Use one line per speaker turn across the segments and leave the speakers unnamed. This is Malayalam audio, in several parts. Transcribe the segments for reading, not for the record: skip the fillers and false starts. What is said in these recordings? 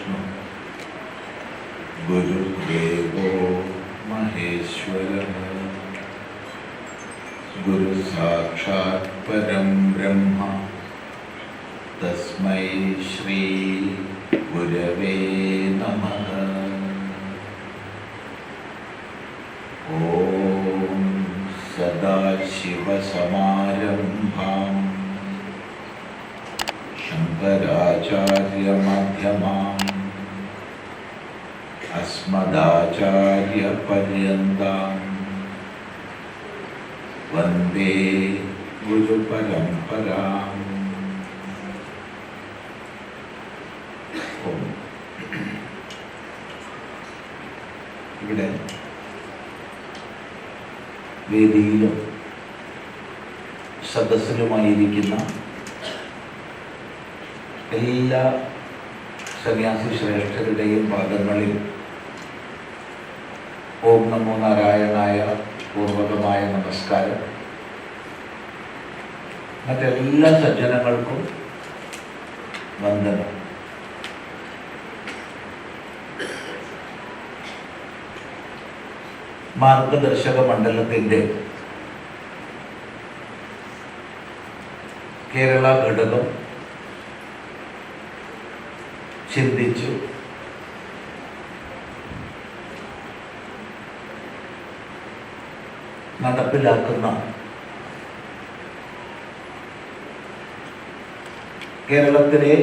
गुरुर्ब्रह्मा गुरुर्देवो महेश्वरः गुरु साक्षात् परं ब्रह्म तस्मै श्री गुरवे नमः। ओम सदाशिवसमारम्भां शंकराचार्यमध्यमाम् अस्मदाचार्यपर्यन्तां वन्दे गुरुपरम्पराम्। ഇവിടെ വേദിയിലും സദസ്സിലുമായിരിക്കുന്ന എല്ലാ സന്യാസി ശ്രേഷ്ഠരുടെയും പാദങ്ങളിൽ ഓം നമോ നാരായണായ പൂർവകമായ നമസ്കാരം. മറ്റെല്ലാ സജ്ജനങ്ങൾക്കും വന്ദനം. മാർഗദർശക മണ്ഡലത്തിൻ്റെ കേരള ഘടകം ചിന്തിച്ചു നടപ്പിലാക്കുന്ന കേരളത്തിലെ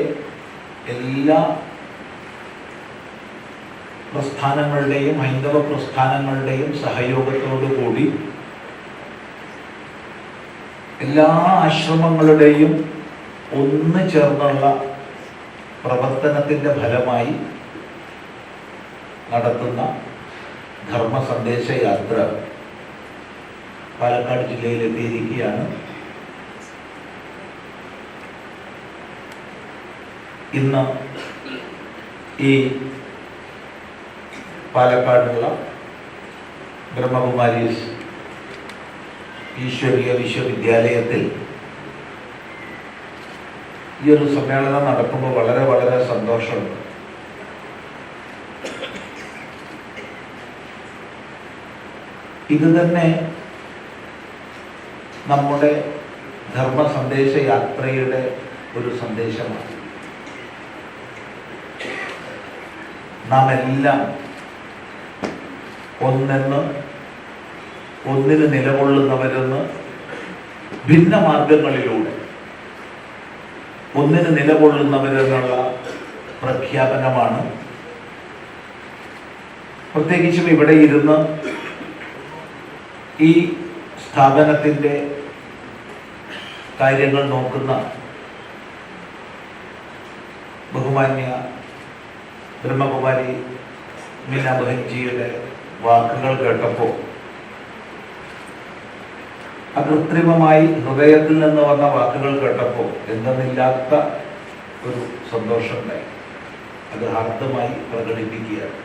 എല്ലാ പ്രസ്ഥാനങ്ങളുടെയും ഹൈന്ദവ പ്രസ്ഥാനങ്ങളുടെയും സഹയോഗത്തോടുകൂടി എല്ലാ ആശ്രമങ്ങളുടെയും ഒന്ന് ചേർന്നുള്ള പ്രവർത്തനത്തിൻ്റെ ഫലമായി നടത്തുന്ന ധർമ്മ സന്ദേശ യാത്ര പാലക്കാട് ജില്ലയിലെത്തിയിരിക്കുകയാണ്. ഇന്ന് ഈ പാലക്കാടുള്ള ബ്രഹ്മകുമാരീസ് ഈശ്വരീയ വിശ്വവിദ്യാലയത്തിൽ ഈ ഒരു സമ്മേളനം നടക്കുമ്പോൾ വളരെ വളരെ സന്തോഷമുണ്ട്. ഇത് തന്നെ നമ്മുടെ ധർമ്മ സന്ദേശ യാത്രയുടെ ഒരു സന്ദേശമാണ്. നാം എല്ലാം ഒന്നിന് നിലകൊള്ളുന്നവരെന്ന് ഭിന്ന മാർഗങ്ങളിലൂടെ ഒന്നിന് നിലകൊള്ളുന്നവരെന്നുള്ള പ്രഖ്യാപനമാണ്. പ്രത്യേകിച്ചും ഇവിടെ ഇരുന്ന് ഈ സ്ഥാപനത്തിൻ്റെ കാര്യങ്ങൾ നോക്കുന്ന ബഹുമാന്യ ബ്രഹ്മകുമാരി മീന ബഹൻജിയുടെ വാക്കുകൾ കേട്ടപ്പോൾ അകൃത്രിമമായി ഹൃദയത്തിൽ നിന്ന് വന്ന വാക്കുകൾ കേട്ടപ്പോൾ എന്തെന്നില്ലാത്ത ഒരു സന്തോഷമുണ്ടായി. അത് ഹാർദമായി പ്രകടിപ്പിക്കുകയാണ്.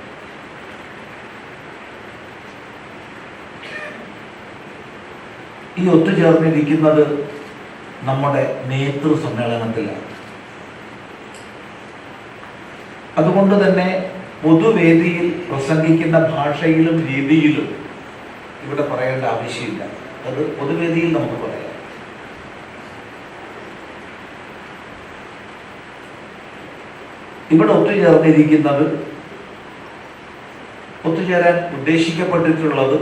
ഈ ഒത്തുചേർന്നിരിക്കുന്നത് നമ്മുടെ നേതൃ സമ്മേളനത്തിലാണ്. അതുകൊണ്ട് തന്നെ പൊതുവേദിയിൽ പ്രസംഗിക്കുന്ന ഭാഷയിലും രീതിയിലും ഇവിടെ പറയേണ്ട ആവശ്യമില്ല. അത് പൊതുവേദിയിൽ നമുക്ക് പറയാം. ഇവിടെ ഒത്തുചേരാൻ ഉദ്ദേശിക്കപ്പെട്ടിട്ടുള്ളത്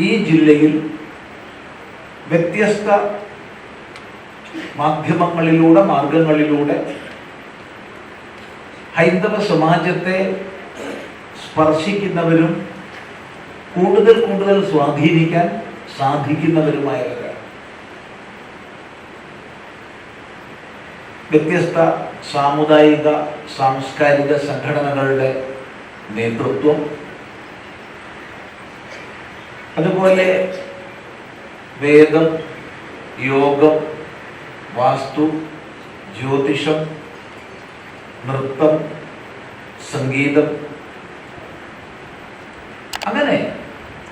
ഈ ജില്ലയിൽ വ്യത്യസ്ത മാർഗങ്ങളിലൂടെ ഹൈന്ദവ സമാജത്തെ സ്പർശിക്കുന്നവരും കൂടുതൽ സ്വാധീനിക്കാൻ സാധിക്കുന്നവരുമായവരാണ്. വ്യത്യസ്ത സാമുദായിക സാംസ്കാരിക സംഘടനകളുടെ നേതൃത്വം, അതുപോലെ വേദം, യോഗം, വാസ്തു, ജ്യോതിഷം, നൃത്തം, സംഗീതം, അങ്ങനെ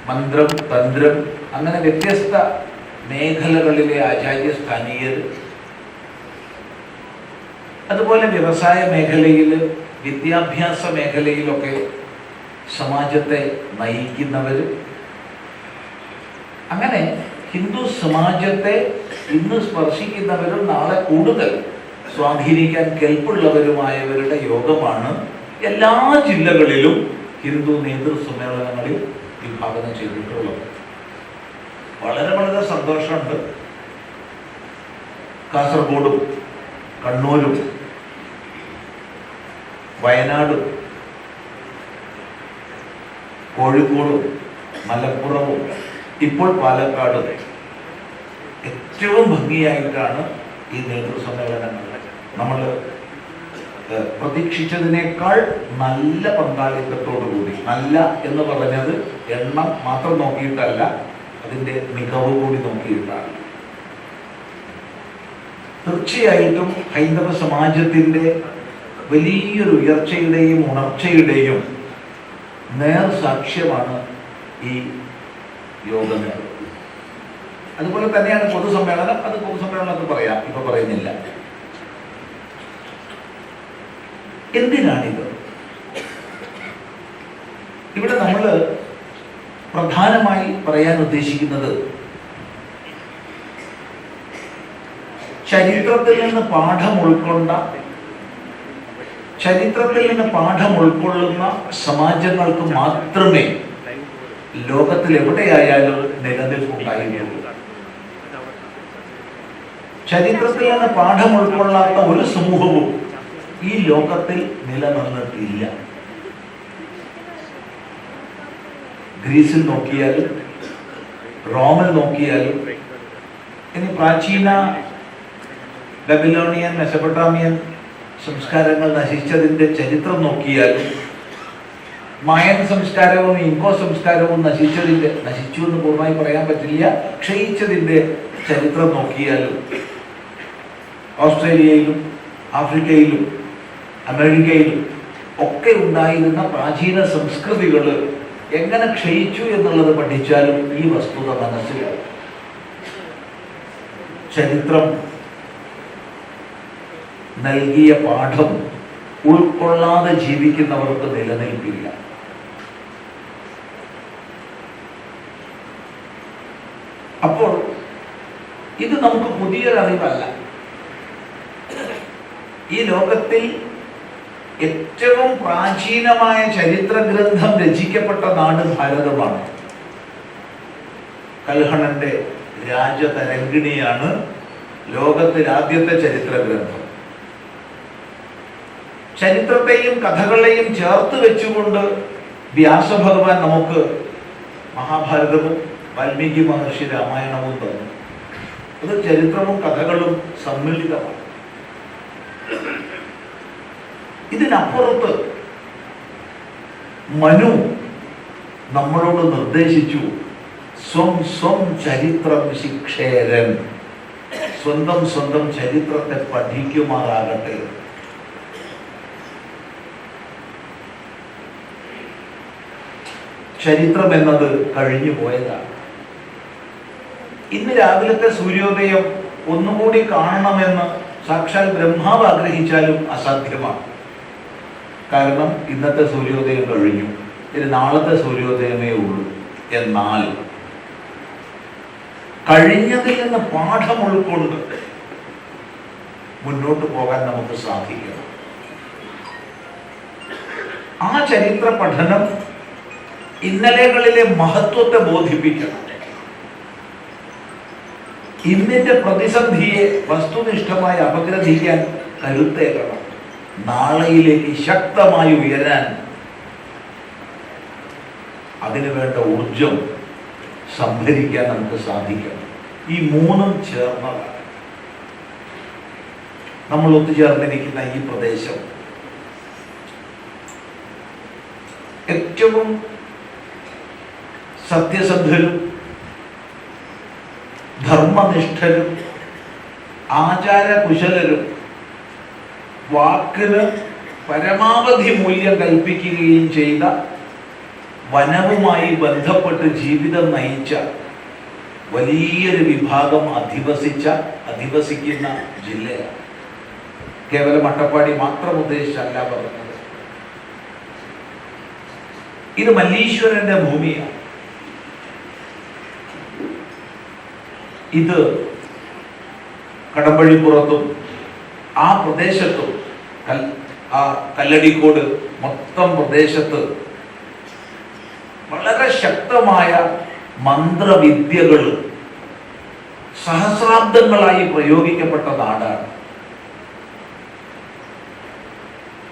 മന്ത്രം, തന്ത്രം, അങ്ങനെ വ്യത്യസ്ത മേഖലകളിലെ ആചാര്യസ്ഥാനീയർ
അതുപോലെ വ്യവസായ മേഖലയിൽ, വിദ്യാഭ്യാസ മേഖലയിലൊക്കെ സമാജത്തെ നയിക്കുന്നവർ, അങ്ങനെ ഹിന്ദു സമാജത്തെ ഇന്ന് സ്പർശിക്കുന്നവരും നാളെ കൂടുതൽ സ്വാധീനിക്കാൻ കെൽപ്പുള്ളവരുമായവരുടെ യോഗമാണ് എല്ലാ ജില്ലകളിലും ഹിന്ദു നേതൃസമ്മേളനങ്ങളിൽ വിഭാവനം ചെയ്തിട്ടുള്ളത്. വളരെ വളരെ സന്തോഷമുണ്ട്. കാസർഗോഡും കണ്ണൂരും വയനാടും കോഴിക്കോടും മലപ്പുറവും ഇപ്പോൾ പാലക്കാടും ഏറ്റവും ഭംഗിയായിട്ടാണ് ഈ നേതൃസമ്മേളനങ്ങൾ നമ്മൾ പ്രതീക്ഷിച്ചതിനേക്കാൾ നല്ല പങ്കാളിത്തത്തോടുകൂടി, നല്ല എന്ന് പറഞ്ഞത് എണ്ണം മാത്രം നോക്കിയിട്ടല്ല, അതിൻ്റെ മികവ് കൂടി നോക്കിയിട്ടാണ്. തീർച്ചയായിട്ടും ഹൈന്ദവ സമാജത്തിൻ്റെ വലിയൊരു ഉയർച്ചയുടെയും ഉണർച്ചയുടെയും നേർസാക്ഷ്യമാണ് ഈ യോഗങ്ങൾ. അതുപോലെ തന്നെയാണ് പൊതുസമ്മേളനം. അത് പൊതുസമ്മേളനത്തിൽ പറയാം, ഇപ്പൊ പറയുന്നില്ല. എന്തിനാണിത്? ഇവിടെ നമ്മൾ പ്രധാനമായി പറയാൻ ഉദ്ദേശിക്കുന്നത് ചരിത്രത്തിൽ നിന്ന് പാഠം ഉൾക്കൊള്ളുന്ന സമാജങ്ങൾക്ക് മാത്രമേ ലോകത്തിൽ എവിടെയായാലും നിലനിൽപ്പുണ്ടായിരുന്നുള്ളൂ. ചരിത്രത്തിൽ നിന്ന് പാഠം ഉൾക്കൊള്ളാത്ത ഒരു സമൂഹവും ഈ ലോകത്തിൽ നിലനിന്നിട്ടില്ല. ഗ്രീസിൽ നോക്കിയാലും റോമിൽ നോക്കിയാലും, ഇനി പ്രാചീന ബബിലോണിയൻ, മെസപ്പൊട്ടാമിയൻ സംസ്കാരങ്ങൾ നശിച്ചതിൻ്റെ ചരിത്രം നോക്കിയാലും, മായൻ സംസ്കാരവും ഇൻകോ സംസ്കാരവും നശിച്ചു എന്ന് പൂർണ്ണമായി പറയാൻ പറ്റില്ല, ക്ഷയിച്ചതിൻ്റെ ചരിത്രം നോക്കിയാലും, ഓസ്ട്രേലിയയിലും ആഫ്രിക്കയിലും അമേരിക്കയിലും ഒക്കെ ഉണ്ടായിരുന്ന പ്രാചീന സംസ്കൃതികൾ എങ്ങനെ ക്ഷയിച്ചു എന്നുള്ളത് പഠിച്ചാലും ഈ വസ്തുത മനസ്സിലാവും. ചരിത്രം നൽകിയ പാഠം ഉൾക്കൊള്ളാതെ ജീവിക്കുന്നവർക്ക് നിലനിൽപ്പില്ല. അപ്പോൾ ഇത് നമുക്ക് പുതിയൊരറിവല്ല. ഈ ലോകത്തിൽ ഏറ്റവും പ്രാചീനമായ ചരിത്ര ഗ്രന്ഥം രചിക്കപ്പെട്ട നാട് ഭാരതമാണ്. കൽഹണന്റെ രാജതരംഗിണിയാണ് ലോകത്തിൽ ആദ്യത്തെ ചരിത്ര ഗ്രന്ഥം. ചരിത്രത്തെയും കഥകളെയും ചേർത്ത് വെച്ചുകൊണ്ട് വ്യാസഭഗവാൻ നമുക്ക് മഹാഭാരതവും വാൽമീകി മഹർഷി രാമായണവും തന്നു. അത് ചരിത്രവും കഥകളും സമ്മിളിതമാണ്. ഇതിനപ്പുറത്ത് മനു നമ്മളോട് നിർദ്ദേശിച്ചു, സ്വം ചരിത്രം ശിക്ഷേരൻ, സ്വന്തം ചരിത്രത്തെ പഠിക്കുമാറാകട്ടെ. ചരിത്രം എന്നത് കഴിഞ്ഞു പോയതാണ്. ഇന്ന് രാവിലത്തെ സൂര്യോദയം ഒന്നുകൂടി കാണണമെന്ന് സാക്ഷാൽ ബ്രഹ്മാവ് ആഗ്രഹിച്ചാലും അസാധ്യമാണ്. കാരണം ഇന്നത്തെ സൂര്യോദയം കഴിഞ്ഞു, ഇനി നാളത്തെ സൂര്യോദയമേ ഉള്ളൂ. എന്നാൽ കഴിഞ്ഞതിൽ നിന്ന് പാഠം ഉൾക്കൊണ്ട് മുന്നോട്ട് പോകാൻ നമുക്ക് സാധിക്കണം. ആ ചരിത്ര പഠനം ഇന്നലെകളിലെ മഹത്വത്തെ ബോധിപ്പിക്കണം. ഇന്നിന്റെ പ്രതിസന്ധിയെ വസ്തുനിഷ്ഠമായി അപഗ്രഥിക്കാൻ കരുത്തേക്കണം. നാളെയിലേക്ക് ശക്തമായി ഉയരാൻ അതിനുവേണ്ട ഊർജം സംഭരിക്കാൻ നമുക്ക് സാധിക്കണം. ഈ മൂന്നും ചേർന്നതാണ് നമ്മൾ ഒത്തുചേർന്നിരിക്കുന്ന ഈ പ്രദേശം. ഏറ്റവും സത്യസന്ധരും ധർമ്മനിഷ്ഠരും ആചാരകുശലരും വാക്കിന് പരമാവധി മൂല്യം കൽപ്പിക്കുകയും ചെയ്ത, വനവുമായി ബന്ധപ്പെട്ട് ജീവിതം നയിച്ച വലിയൊരു വിഭാഗം അധിവസിക്കുന്ന ജില്ലയാണ്. കേവലം അട്ടപ്പാടി മാത്രം ഉദ്ദേശിച്ചല്ല പറഞ്ഞത്. ഇത് മല്ലീശ്വരന്റെ ഭൂമിയാണ്. ഇത് കടമ്പഴിപ്പുറത്തും ആ പ്രദേശത്തും ആ കല്ലടിക്കോട് മൊത്തം പ്രദേശത്ത് വളരെ ശക്തമായ മന്ത്രവിദ്യകൾ സഹസ്രാബ്ദങ്ങളായി പ്രയോഗിക്കപ്പെട്ട നാടാണ്.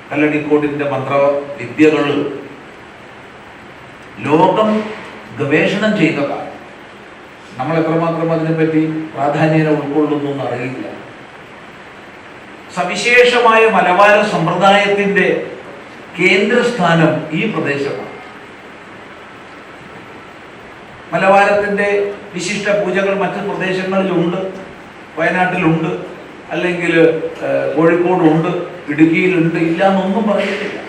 കല്ലടിക്കോടിന്റെ മന്ത്രവിദ്യകൾ ലോകം ഗവേഷണം ചെയ്തതാണ്. നമ്മൾ എത്രമാത്രം അതിനെപ്പറ്റി പ്രാധാന്യം ഉൾക്കൊള്ളുന്നു എന്നറിയില്ല. സവിശേഷമായ മലബാര സമ്പ്രദായത്തിന്റെ കേന്ദ്രസ്ഥാനം ഈ പ്രദേശമാണ്. മലബാരത്തിന്റെ വിശിഷ്ട പൂജകൾ മറ്റ് പ്രദേശങ്ങളിലുണ്ട്, വയനാട്ടിലുണ്ട്, അല്ലെങ്കിൽ കോഴിക്കോടുണ്ട്, ഇടുക്കിയിലുണ്ട്, ഇല്ല എന്നൊന്നും പറയുന്നില്ല.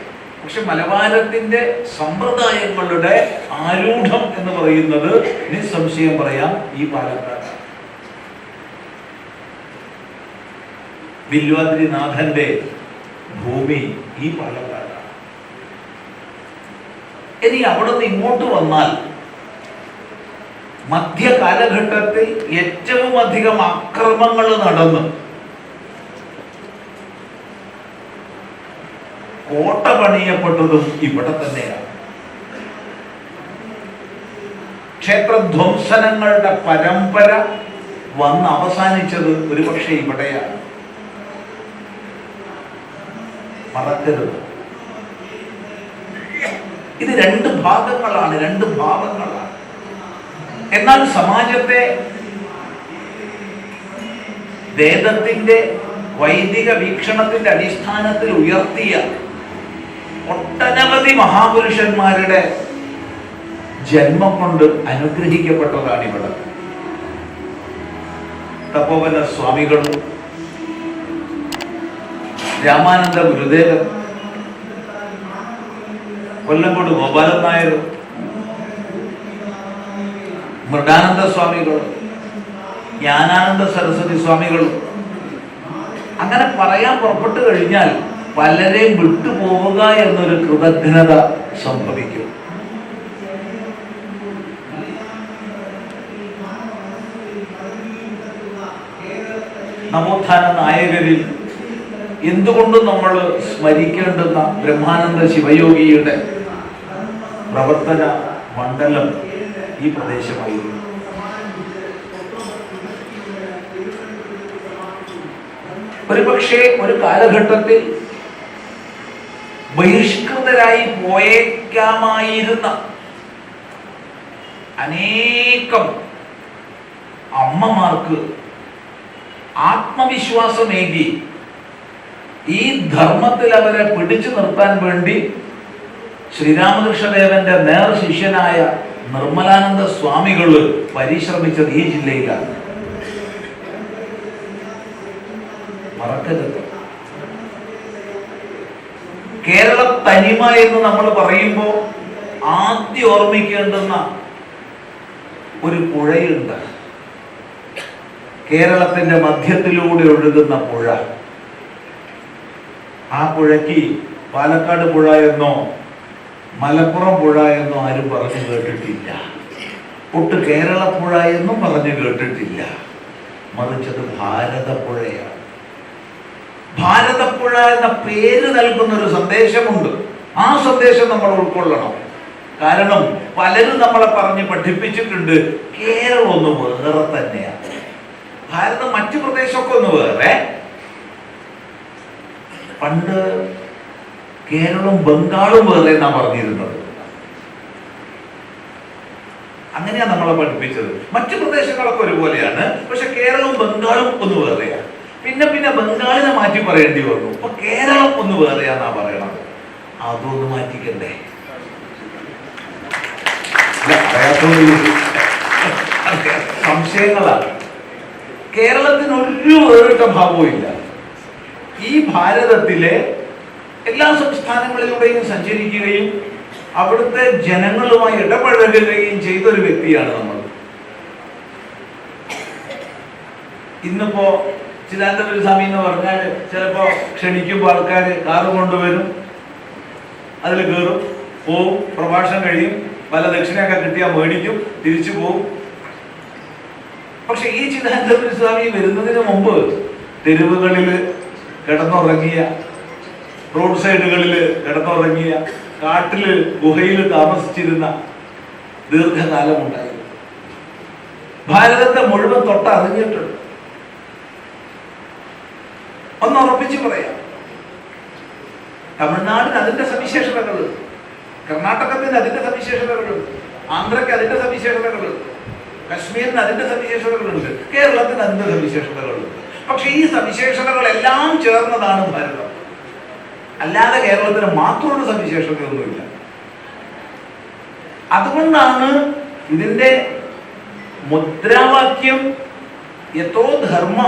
പക്ഷെ മലബാരത്തിന്റെ സമ്പ്രദായങ്ങളുടെ ആരൂഢം എന്ന് പറയുന്നത് നിസ്സംശയം പറയാം ഈ പാലക്കാട്. വില്വാദ്രിനാഥന്റെ ഭൂമി ഈ പാലക്കാടാണ്. ഇനി അവിടെ നിന്ന് ഇങ്ങോട്ട് വന്നാൽ മധ്യകാലഘട്ടത്തിൽ ഏറ്റവും അധികം അക്രമങ്ങൾ നടന്ന് കോട്ട പണിയപ്പെട്ടതും ഇവിടെ തന്നെയാണ്. ക്ഷേത്രധ്വംസനങ്ങളുടെ പരമ്പര വന്ന് അവസാനിച്ചത് ഒരുപക്ഷെ ഇവിടെയാണ്. മറക്കരുത്. ഇത് രണ്ട് ഭാഗങ്ങളാണ്, രണ്ട് ഭാവങ്ങളാണ്. എന്നാൽ സമാജത്തെ വേദത്തിന്റെ വൈദിക വീക്ഷണത്തിന്റെ അടിസ്ഥാനത്തിൽ ഉയർത്തിയ ഒട്ടനവധി മഹാപുരുഷന്മാരുടെ ജന്മം കൊണ്ട് അനുഗ്രഹിക്കപ്പെട്ടതാണ് ഇവിടെ. തപോവന സ്വാമികൾ, രാമാനന്ദ ഗുരുദേവൻ, കൊല്ലങ്കോട് ഗോപാലൻ നായർ, മൃഡാനന്ദ സ്വാമികൾ, ജ്ഞാനാനന്ദ സരസ്വതി സ്വാമികൾ, അങ്ങനെ പറയാൻ പുറപ്പെട്ടു കഴിഞ്ഞാൽ പലരെയും വിട്ടുപോവുക എന്നൊരു കൃതജ്ഞത സംഭവിക്കും. നവോത്ഥാന നായകരിൽ എന്തുകൊണ്ടും നമ്മൾ സ്മരിക്കേണ്ടുന്ന ബ്രഹ്മാനന്ദ ശിവയോഗിയുടെ പ്രവർത്തന മണ്ഡലം ഈ പ്രദേശമായിരുന്നു. ഒരുപക്ഷെ ഒരു കാലഘട്ടത്തിൽ ബഹിഷ്കൃതരായി പോയേക്കാമായിരുന്ന അനേകം അമ്മമാർക്ക് ആത്മവിശ്വാസമേകി ഈ ധർമ്മത്തിൽ അവരെ പിടിച്ചു നിർത്താൻ വേണ്ടി ശ്രീരാമകൃഷ്ണദേവന്റെ നേർ ശിഷ്യനായ നിർമ്മലാനന്ദ സ്വാമികൾ പരിശ്രമിച്ചത് ഈ ജില്ലയിലാണ്. മറക്കരുത്. കേരള തനിമ എന്ന് നമ്മൾ പറയുമ്പോൾ ആദ്യം ഓർമ്മിക്കേണ്ടുന്ന ഒരു പുഴയുണ്ട്. കേരളത്തിന്റെ മധ്യത്തിലൂടെ ഒഴുകുന്ന പുഴ. ആ പുഴയ്ക്ക് പാലക്കാട് പുഴ എന്നോ മലപ്പുറം പുഴ എന്നോ ആരും പറഞ്ഞു കേട്ടിട്ടില്ല. ഒട്ട് കേരളപ്പുഴ എന്നും പറഞ്ഞു കേട്ടിട്ടില്ല. മറിച്ചത് ഭാരതപ്പുഴയാണ്. ഭാരതപ്പുഴ എന്ന പേര് നൽകുന്ന ഒരു സന്ദേശമുണ്ട്. ആ സന്ദേശം നമ്മൾ ഉൾക്കൊള്ളണം. കാരണം പലരും നമ്മളെ പറഞ്ഞ് പഠിപ്പിച്ചിട്ടുണ്ട് കേരളം ഒന്ന് വേറെ തന്നെയാണ്, ഭാരതം മറ്റു പ്രദേശമൊക്കെ ഒന്ന് വേറെ. പണ്ട് കേരളവും ബംഗാളും വേറെ എന്നാ പറഞ്ഞിരുന്നത്. അങ്ങനെയാണ് നമ്മളെ പഠിപ്പിച്ചത്. മറ്റു പ്രദേശങ്ങളൊക്കെ ഒരുപോലെയാണ്, പക്ഷെ കേരളവും ബംഗാളും ഒന്ന് വേറെയാണ്. പിന്നെ പിന്നെ ബംഗാളിനെ മാറ്റി പറയേണ്ടി വന്നു. അപ്പൊ കേരളം ഒന്ന് വേറെയാന്നാ പറയണത്. അതൊന്ന് മാറ്റിക്കണ്ടേ? സംശയങ്ങളാണ്. കേരളത്തിന് ഒരു വേറിട്ട ഭാവവും ഇല്ല. ഈ ഭാരതത്തിലെ എല്ലാ സംസ്ഥാനങ്ങളിലൂടെയും സഞ്ചരിക്കുകയും അവിടുത്തെ ജനങ്ങളുമായി ഇടപഴകുകയും ചെയ്ത ഒരു വ്യക്തിയാണ് നമ്മൾ. ഇന്നിപ്പോ ചിദാനന്ദപുരി സ്വാമി എന്ന് പറഞ്ഞാൽ ചിലപ്പോൾ ക്ഷണിക്കുമ്പോൾ ആൾക്കാർ കാറ് കൊണ്ടുവരും, അതിൽ കയറും, പോവും, പ്രഭാഷണം കഴിയും, പല ദക്ഷിണയൊക്കെ കിട്ടിയാൽ മേടിക്കും, തിരിച്ചു പോവും. പക്ഷെ ഈ ചിദാനന്ദപുരി സ്വാമി വരുന്നതിന് മുമ്പ് തെരുവുകളിൽ കിടന്നുറങ്ങിയ, റോഡ് സൈഡുകളിൽ കിടന്നുറങ്ങിയ, കാട്ടില് ഗുഹയിൽ താമസിച്ചിരുന്ന ദീർഘകാലമുണ്ടായിരുന്നു. ഭാരതത്തെ മുഴുവൻ തൊട്ടറിഞ്ഞിട്ടുണ്ട്. ഒന്ന് ഉറപ്പിച്ച് പറയാം, തമിഴ്നാടിന് അതിന്റെ സവിശേഷതകളുണ്ട്, കർണാടകത്തിന് അതിന്റെ സവിശേഷതകളുണ്ട്, ആന്ധ്രയ്ക്ക് അതിന്റെ സവിശേഷതകളുണ്ട്, കശ്മീരിന് അതിന്റെ സവിശേഷതകളുണ്ട്, കേരളത്തിന് അതിന്റെ സവിശേഷതകളുണ്ട്. പക്ഷെ ഈ സവിശേഷതകളെല്ലാം ചേർന്നതാണ് ഭാരതം. അല്ലാതെ കേരളത്തിന് മാത്രമൊരു സവിശേഷതയൊന്നുമില്ല. അതുകൊണ്ടാണ് ഇതിന്റെ മുദ്രാവാക്യം യഥോ ധർമ്മ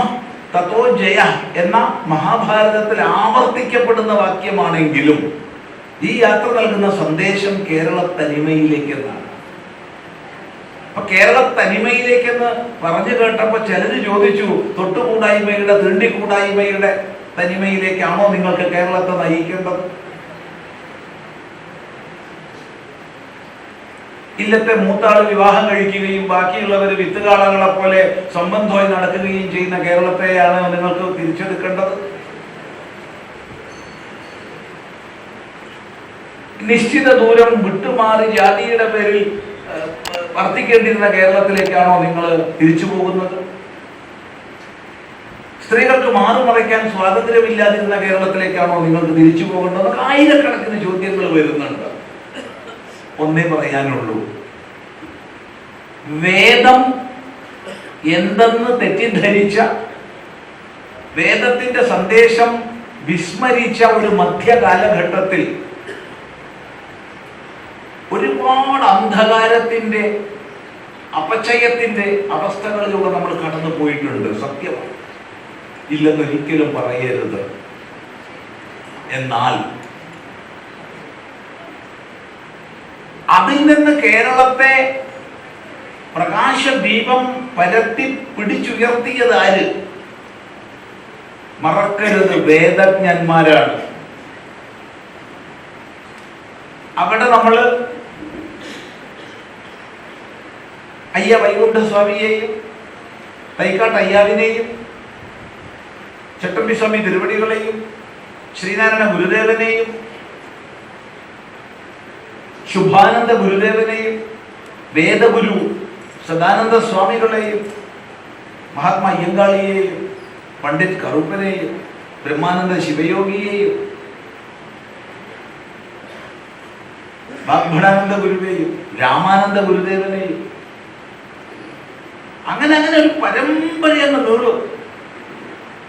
തഥോ ജയ എന്ന മഹാഭാരതത്തിൽ ആവർത്തിക്കപ്പെടുന്ന വാക്യമാണെങ്കിലും ഈ യാത്ര നൽകുന്ന സന്ദേശം കേരള തനിമയിലേക്ക് എന്നാണ്. അപ്പൊ കേരള തനിമയിലേക്കെന്ന് പറഞ്ഞു കേട്ടപ്പോ ചിലര് ചോദിച്ചു, തൊട്ടുകൂടായ്മയുടെ തീണ്ടിക്കൂടായ്മയുടെ തനിമയിലേക്കാണോ നിങ്ങൾക്ക് കേരളത്തെ നയിക്കേണ്ടത്? ഇല്ലത്തെ മൂത്താള് വിവാഹം കഴിക്കുകയും ബാക്കിയുള്ളവർ വിത്തുകാളകളെ പോലെ സംബന്ധമായി നടക്കുകയും ചെയ്യുന്ന കേരളത്തെയാണ് നിങ്ങൾക്ക് തിരിച്ചെടുക്കേണ്ടത്? നിശ്ചിത ദൂരം വിട്ടുമാറി ജാതിയുടെ പേരിൽ വർദ്ധിക്കേണ്ടിരുന്ന കേരളത്തിലേക്കാണോ നിങ്ങൾ തിരിച്ചു പോകുന്നത്? സ്ത്രീകൾക്ക് മാറുമറയ്ക്കാൻ സ്വാതന്ത്ര്യമില്ലാതിരുന്ന കേരളത്തിലേക്കാണോ നിങ്ങൾക്ക് തിരിച്ചു പോകേണ്ടത്? ആയിരക്കണക്കിന് ചോദ്യങ്ങൾ വരുന്നുണ്ട്. ഒന്നേ പറയാനുള്ളൂ, വേദം എന്തെന്ന് തെറ്റിദ്ധരിച്ച, വേദത്തിന്റെ സന്ദേശം വിസ്മരിച്ച ഒരു മധ്യകാലഘട്ടത്തിൽ ഒരുപാട് അന്ധകാരത്തിന്റെ, അപചയത്തിന്റെ അവസ്ഥകളിലൂടെ നമ്മൾ കടന്നു പോയിട്ടുണ്ട്. സത്യമാണ്, ഇല്ലെന്നൊരിക്കലും പറയരുത്. എന്നാൽ അതിൽ നിന്ന് കേരളത്തെ പ്രകാശദീപം പരത്തി പിടിച്ചുയർത്തിയത് ആര്? മറക്കരുത്, വേദജ്ഞന്മാരാണ്. അവിടെ നമ്മള് അയ്യ വൈകുണ്ഠസ്വാമിയെയും തൈക്കാട്ട് അയ്യാവിനെയും ചട്ടമ്പി സ്വാമി തിരുവടികളെയും ശ്രീനാരായണ ഗുരുദേവനെയും ശുഭാനന്ദ ഗുരുദേവനെയും വേദഗുരു സദാനന്ദ സ്വാമികളെയും മഹാത്മാ അയ്യങ്കാളിയെയും പണ്ഡിറ്റ് കറുപ്പനെയും ബ്രഹ്മാനന്ദ ശിവയോഗിയെയും വാഗ്ഭടാനന്ദ ഗുരുവേയും രാമാനന്ദ ഗുരുദേവനെയും അങ്ങനെ അങ്ങനെ ഒരു പരമ്പരയെന്ന് നീളും.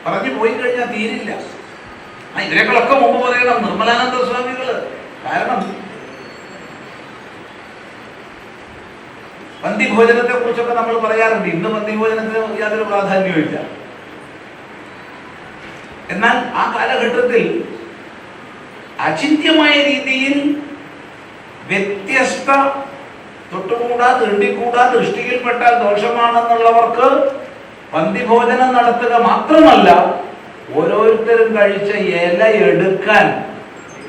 പറഞ്ഞു പോയി കഴിഞ്ഞാൽ തീരില്ല. ഇവരെക്കാളൊക്കെ മുമ്പ് പറയണം നിർമ്മലാനന്ദ സ്വാമികള്. കാരണം പന്തിഭോജനത്തെ കുറിച്ചൊക്കെ നമ്മൾ പറയാറുണ്ട്. ഇന്ന് പന്തിഭോജനത്തിന് യാതൊരു പ്രാധാന്യവും ഇല്ല. എന്നാൽ ആ കാലഘട്ടത്തിൽ അചിന്ത്യമായ രീതിയിൽ വ്യത്യസ്ത, തൊട്ടുകൂടാ തീണ്ടിക്കൂടാ, ദൃഷ്ടിയിൽപ്പെട്ടാൽ ദോഷമാണെന്നുള്ളവർക്ക് പന്തിഭോജനം നടത്തുക മാത്രമല്ല, ഓരോരുത്തരും കഴിച്ച ഇല എടുക്കാൻ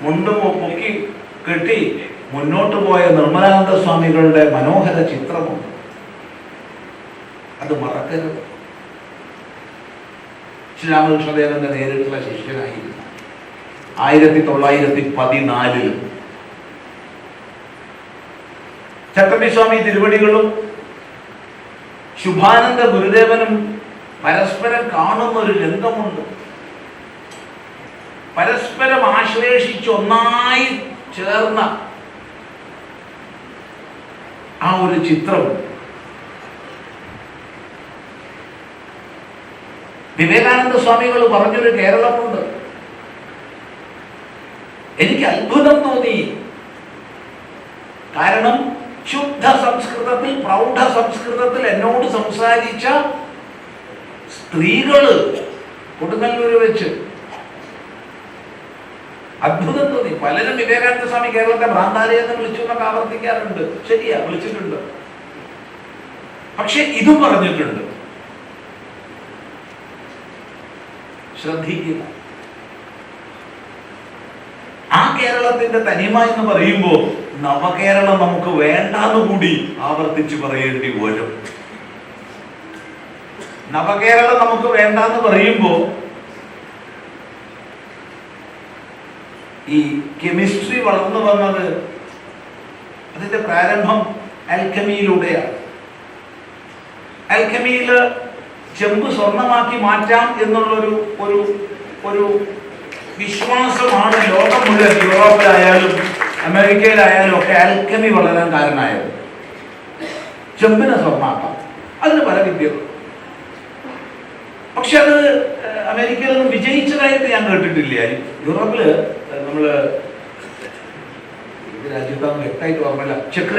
മുണ്ടും പൊക്കി കെട്ടി മുന്നോട്ട് പോയ നിർമ്മലാനന്ദ സ്വാമികളുടെ മനോഹര ചിത്രമുണ്ട്. അത് മറക്കരുത്. ശ്രീരാമകൃഷ്ണദേവന്റെ നേരിട്ടുള്ള ശിഷ്യനായിരുന്നു. 1914 ചട്ടമ്പിസ്വാമി തിരുവടികളും ശുഭാനന്ദ ഗുരുദേവനും പരസ്പരം കാണുന്ന ഒരു രംഗമുണ്ട്. പരസ്പരം ആശ്ലേഷിച്ച് ഒന്നായി ചേർന്ന ആ ഒരു ചിത്രം വിവേകാനന്ദ സ്വാമികൾ പറഞ്ഞൊരു കേരളമുണ്ട്. എനിക്ക് അത്ഭുതം തോന്നി. കാരണം ശുദ്ധ സംസ്കൃതത്തിൽ, പ്രൗഢ സംസ്കൃതത്തിൽ എന്നോട് സംസാരിച്ച സ്ത്രീകള് കൊടുങ്ങല്ലൂര് വെച്ച് അത്ഭുതം തോന്നി. പലരും വിവേകാനന്ദ സ്വാമി കേരളത്തെ ഭ്രാന്താലയം എന്ന് വിളിച്ചു എന്നൊക്കെ ആവർത്തിക്കാറുണ്ട്. ശരിയാ, വിളിച്ചിട്ടുണ്ട്. പക്ഷെ ഇതും പറഞ്ഞിട്ടുണ്ട്, ശ്രദ്ധിക്കുക. ആ കേരളത്തിന്റെ തനിമ എന്ന് പറയുമ്പോൾ നവകേരളം നമുക്ക് വേണ്ടാന്ന് കൂടി ആവർത്തിച്ച് പറയേണ്ടി വരും. നവകേരളം നമുക്ക് വേണ്ടാന്ന് പറയുമ്പോൾ ഈ കെമിസ്ട്രി വളർന്നു വന്നത് അതിന്റെ പ്രാരംഭം ആൽക്കമിയിലൂടെയാണ്. ആൽക്കമിയിൽ ചെമ്പ് സ്വർണമാക്കി മാറ്റാം എന്നുള്ളൊരു ഒരു ഒരു വിശ്വാസമാണ് ലോകം മുഴുവൻ, യൂറോപ്പിലായാലും അമേരിക്കയിലായാലും ഒക്കെ ആൽക്കമി വളരാൻ കാരണമായത്. ചെമ്പിനെ സ്വർണ്ണാക്കാം, അതിന് പല വിദ്യകൾ. പക്ഷെ അത് അമേരിക്കയിലൊന്നും വിജയിച്ചതായിട്ട് ഞാൻ കേട്ടിട്ടില്ല. യൂറോപ്പില് നമ്മള് ഇത് രാജ്യത്താണ് വ്യക്തമായിട്ട് ഓർമ്മയില്ല, ചെക്ക്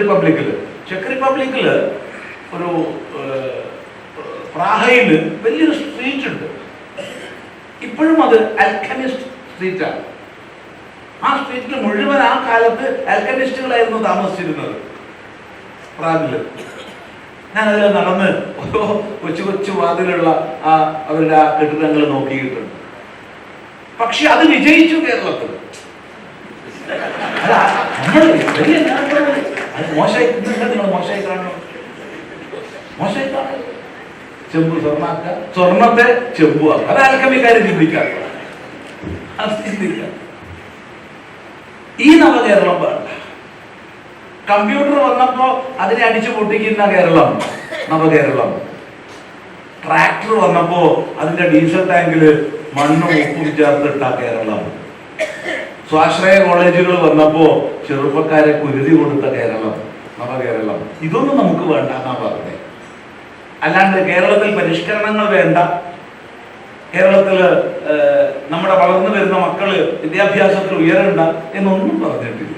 റിപ്പബ്ലിക്കില് ഒരു പ്രാഹയില് വലിയൊരു സ്ട്രീറ്റ് ഉണ്ട്. ഇപ്പോഴും അത് ആൽക്കമിസ്റ്റ് സ്ട്രീറ്റാണ്. ആ സ്ട്രീറ്റിൽ മുഴുവൻ ആ കാലത്ത് ആൽക്കമിസ്റ്റുകളായിരുന്നു താമസിച്ചിരുന്നത് പ്രാഗില്. ഞാനതിൽ നടന്ന് ഓരോ കൊച്ചു കൊച്ചു വാതിലുള്ള ആ അവരുടെ ആ കെട്ടിടങ്ങൾ നോക്കിയിട്ടുണ്ട്. പക്ഷെ അത് വിജയിച്ചു കേരളത്തിൽ. അത് മോശമായി നിങ്ങൾ മോശമായി കാണണം, മോശമായി കാണണം. ചെമ്പ് സ്വർണ്ണാക്ക, സ്വർണത്തെ ചെമ്പുവാക്ക, അത് ആൽക്കമിക്കാര് ചിന്തിക്കാം. ഈ നവകേരളം വേണ്ട. കമ്പ്യൂട്ടർ വന്നപ്പോ അതിനെ അടിച്ചു പൊട്ടിക്കുന്ന കേരളം നവകേരളം. ട്രാക്ടർ വന്നപ്പോ അതിന്റെ ഡീസൽ ടാങ്കില് മണ്ണും ഉപ്പും ചേർത്തിട്ട കേരളം. സ്വാശ്രയ കോളേജുകൾ വന്നപ്പോ ചെറുപ്പക്കാരെ കുരുതി കൊടുത്ത കേരളം നവകേരളം. ഇതൊന്നും നമുക്ക് വേണ്ട എന്നാ പറഞ്ഞത്. അല്ലാണ്ട് കേരളത്തിൽ പരിഷ്കരണങ്ങൾ വേണ്ട, കേരളത്തില് നമ്മുടെ വളർന്നു വരുന്ന മക്കള് വിദ്യാഭ്യാസത്തിൽ ഉയരണ്ട എന്നൊന്നും പറഞ്ഞിട്ടില്ല.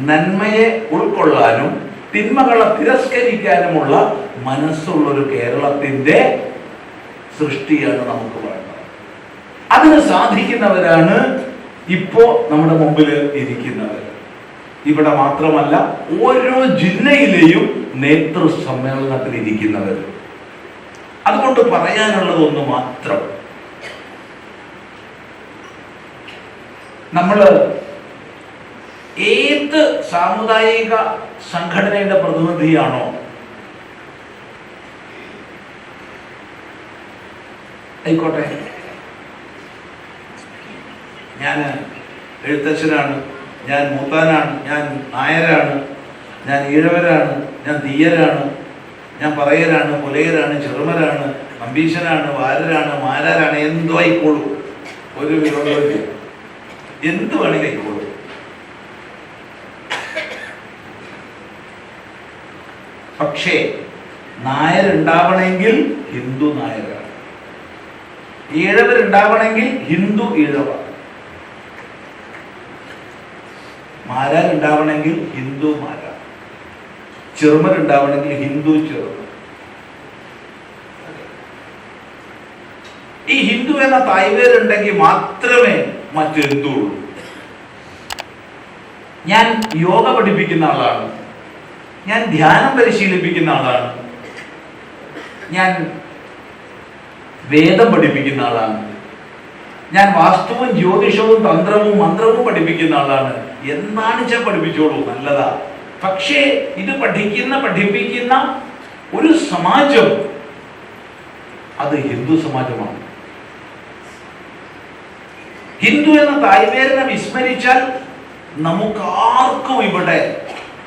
നന്മയെ ഉൾക്കൊള്ളാനും തിന്മകളെ തിരസ്കരിക്കാനുമുള്ള മനസ്സുള്ളൊരു കേരളത്തിന്റെ സൃഷ്ടിയാണ് നമുക്ക് വേണ്ടത്. അതിന് സാധിക്കുന്നവരാണ് ഇപ്പോ നമ്മുടെ മുമ്പിൽ ഇരിക്കുന്നവർ. ഇവിടെ മാത്രമല്ല, ഓരോ ജില്ലയിലെയും നേതൃ സമ്മേളനത്തിൽ ഇരിക്കുന്നവർ. അതുകൊണ്ട് പറയാനുള്ളത് ഒന്ന് മാത്രം, നമ്മള് ഏത് സാമുദായിക സംഘടനയുടെ പ്രതിനിധിയാണോ ആയിക്കോട്ടെ, ഞാൻ എഴുത്തച്ഛനാണ്, ഞാൻ മൂത്താനാണ്, ഞാൻ നായരാണ്, ഞാൻ ഈഴവരാണ്, ഞാൻ തീയരാണ്, ഞാൻ പറയരാണ്, പുലയരാണ്, ചെറുമരാണ്, അമ്പീശനാണ്, വാരരാണ്, മാരാരാണ്, എന്തോ ആയിക്കോളൂ, ഒരു വിരോധമില്ല, എന്ത് വേണമെങ്കിൽ ആയിക്കോളൂ. പക്ഷേ നായരുണ്ടാവണമെങ്കിൽ ഹിന്ദു നായരാണ്, ഈഴവരുണ്ടാവണമെങ്കിൽ ഹിന്ദു ഈഴവാണ്, മാരാരുണ്ടാവണമെങ്കിൽ ഹിന്ദു മാരാ, ചെറുമരുണ്ടാവണമെങ്കിൽ ഹിന്ദു ചെറുമ. ഈ ഹിന്ദു എന്ന തായ്വേരുണ്ടെങ്കിൽ മാത്രമേ മറ്റെന്തുള്ളൂ. ഞാൻ യോഗ പഠിപ്പിക്കുന്ന ആളാണ്, ഞാൻ ധ്യാനം പരിശീലിപ്പിക്കുന്ന ആളാണ്, ഞാൻ വേദം പഠിപ്പിക്കുന്ന ആളാണ്, ഞാൻ വാസ്തുവും ജ്യോതിഷവും തന്ത്രവും മന്ത്രവും പഠിപ്പിക്കുന്ന ആളാണ്. എന്നാണ് ഞാൻ പഠിപ്പിച്ചോളൂ, നല്ലതാ. പക്ഷേ ഇത് പഠിപ്പിക്കുന്ന ഒരു സമാജം, അത് ഹിന്ദു സമാജമാണ്. ഹിന്ദു എന്ന തായ്വേരിനെ വിസ്മരിച്ചാൽ നമുക്കാർക്കും ഇവിടെ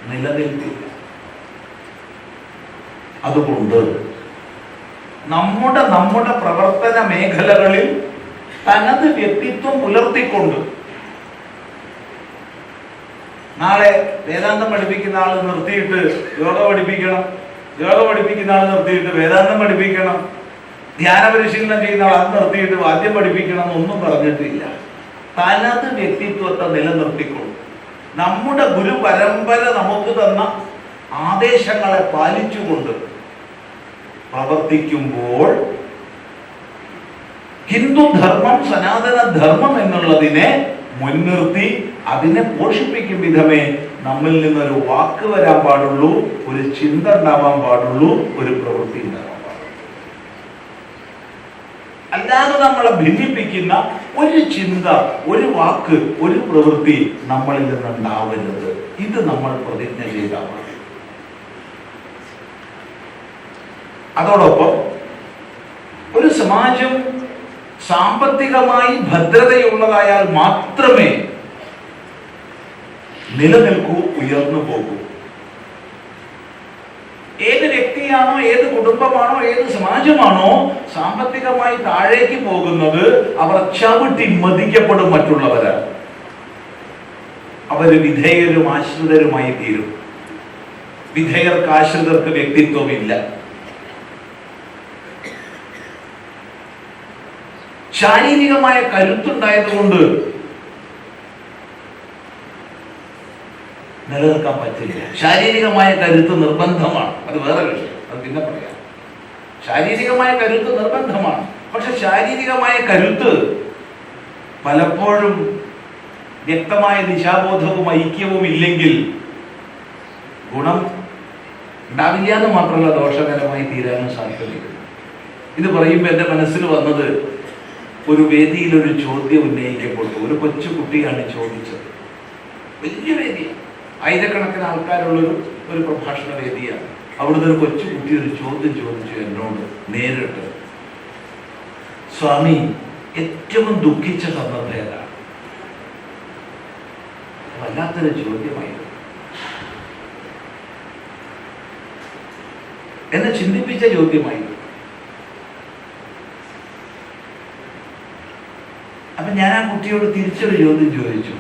നിലനിൽക്കില്ല. അതുകൊണ്ട് നമ്മുടെ പ്രവർത്തന മേഖലകളിൽ തനത് വ്യക്തിത്വം പുലർത്തിക്കൊണ്ട്, നാളെ വേദാന്തം പഠിപ്പിക്കുന്ന ആൾ നിർത്തിയിട്ട് യോഗ പഠിപ്പിക്കണം, യോഗ പഠിപ്പിക്കുന്ന ആൾ നിർത്തിയിട്ട് വേദാന്തം പഠിപ്പിക്കണം, ധ്യാന പരിശീലനം ചെയ്യുന്ന ആൾ അത് നിർത്തിയിട്ട് വാദ്യം പഠിപ്പിക്കണം എന്നൊന്നും പറഞ്ഞിട്ടില്ല. തനത് വ്യക്തിത്വത്തെ നിലനിർത്തിക്കൊണ്ട് നമ്മുടെ ഗുരു പരമ്പര നമുക്ക് തന്ന ആദേശങ്ങളെ പാലിച്ചുകൊണ്ട് പ്രവർത്തിക്കുമ്പോൾ ഹിന്ദുധർമ്മം, സനാതന ധർമ്മം എന്നുള്ളതിനെ മുൻനിർത്തി അതിനെ പോഷിപ്പിക്കും വിധമേ നമ്മിൽ നിന്നൊരു വാക്ക് വരാൻ പാടുള്ളൂ, ഒരു ചിന്ത ഉണ്ടാവാൻ പാടുള്ളൂ, ഒരു പ്രവൃത്തി ഉണ്ടാവാൻ പാടുള്ളൂ. അല്ലാതെ നമ്മളെ ഭിന്നിപ്പിക്കുന്ന ഒരു ചിന്ത, ഒരു വാക്ക്, ഒരു പ്രവൃത്തി നമ്മളിൽ നിന്നുണ്ടാവരുത്. ഇത് നമ്മൾ പ്രതിജ്ഞ ചെയ്താൽ മതി. അതോടൊപ്പം ഒരു സമാജം സാമ്പത്തികമായി ഭദ്രതയുള്ളതായാൽ മാത്രമേ നിലനിൽക്കൂ, ഉയർന്നു പോകൂ. ഏത് വ്യക്തിയാണോ, ഏത് കുടുംബമാണോ, ഏത് സമാജമാണോ സാമ്പത്തികമായി താഴേക്ക് പോകുന്നത്, അവർ ചവിട്ടി മതിക്കപ്പെടും മറ്റുള്ളവരാണ്. അവര് വിധേയരും ആശ്രിതരുമായി തീരും. വിധേയർക്ക് ആശ്രിതർക്ക് വ്യക്തിത്വമില്ല. ശാരീരികമായ കരുത്തുണ്ടായതുകൊണ്ട് നിലനിൽക്കാൻ പറ്റില്ല. ശാരീരികമായ കരുത്ത് നിർബന്ധമാണ്, അത് വേറെ വിഷയം, അത് പിന്നെ പറയാം. ശാരീരികമായ കരുത്ത് നിർബന്ധമാണ്. പക്ഷെ ശാരീരികമായ കരുത്ത് പലപ്പോഴും വ്യക്തമായ ദിശാബോധവും ഐക്യവും ഇല്ലെങ്കിൽ ഗുണം ഉണ്ടാവില്ല എന്ന് മാത്രമല്ല, ദോഷകരമായി തീരാനും സാധ്യതയുണ്ട്. ഇത് പറയുമ്പോൾ എൻ്റെ മനസ്സിൽ വന്നത്, ഒരു വേദിയിൽ ഒരു ചോദ്യം ഉന്നയിക്കപ്പെട്ടു. ഒരു കൊച്ചു കുട്ടിയാണ് ചോദിച്ചത്. വലിയ വേദിയാണ്, ആയിരക്കണക്കിന് ആൾക്കാരുള്ളൊരു പ്രഭാഷണ വേദിയാണ്. അവിടുന്ന് ഒരു കൊച്ചു കുട്ടി ഒരു ചോദ്യം ചോദിച്ചു എന്നോട് നേരിട്ട്. സ്വാമി, ഏറ്റവും ദുഃഖിച്ച സന്ദർഭം ഏതാണ്? വല്ലാത്തൊരു ചോദ്യമായിരുന്നു. എന്നെ ചിന്തിപ്പിച്ച ചോദ്യമായിരുന്നു. അപ്പൊ ഞാൻ ആ കുട്ടിയോട് തിരിച്ചൊരു ചോദ്യം ചോദിച്ചു.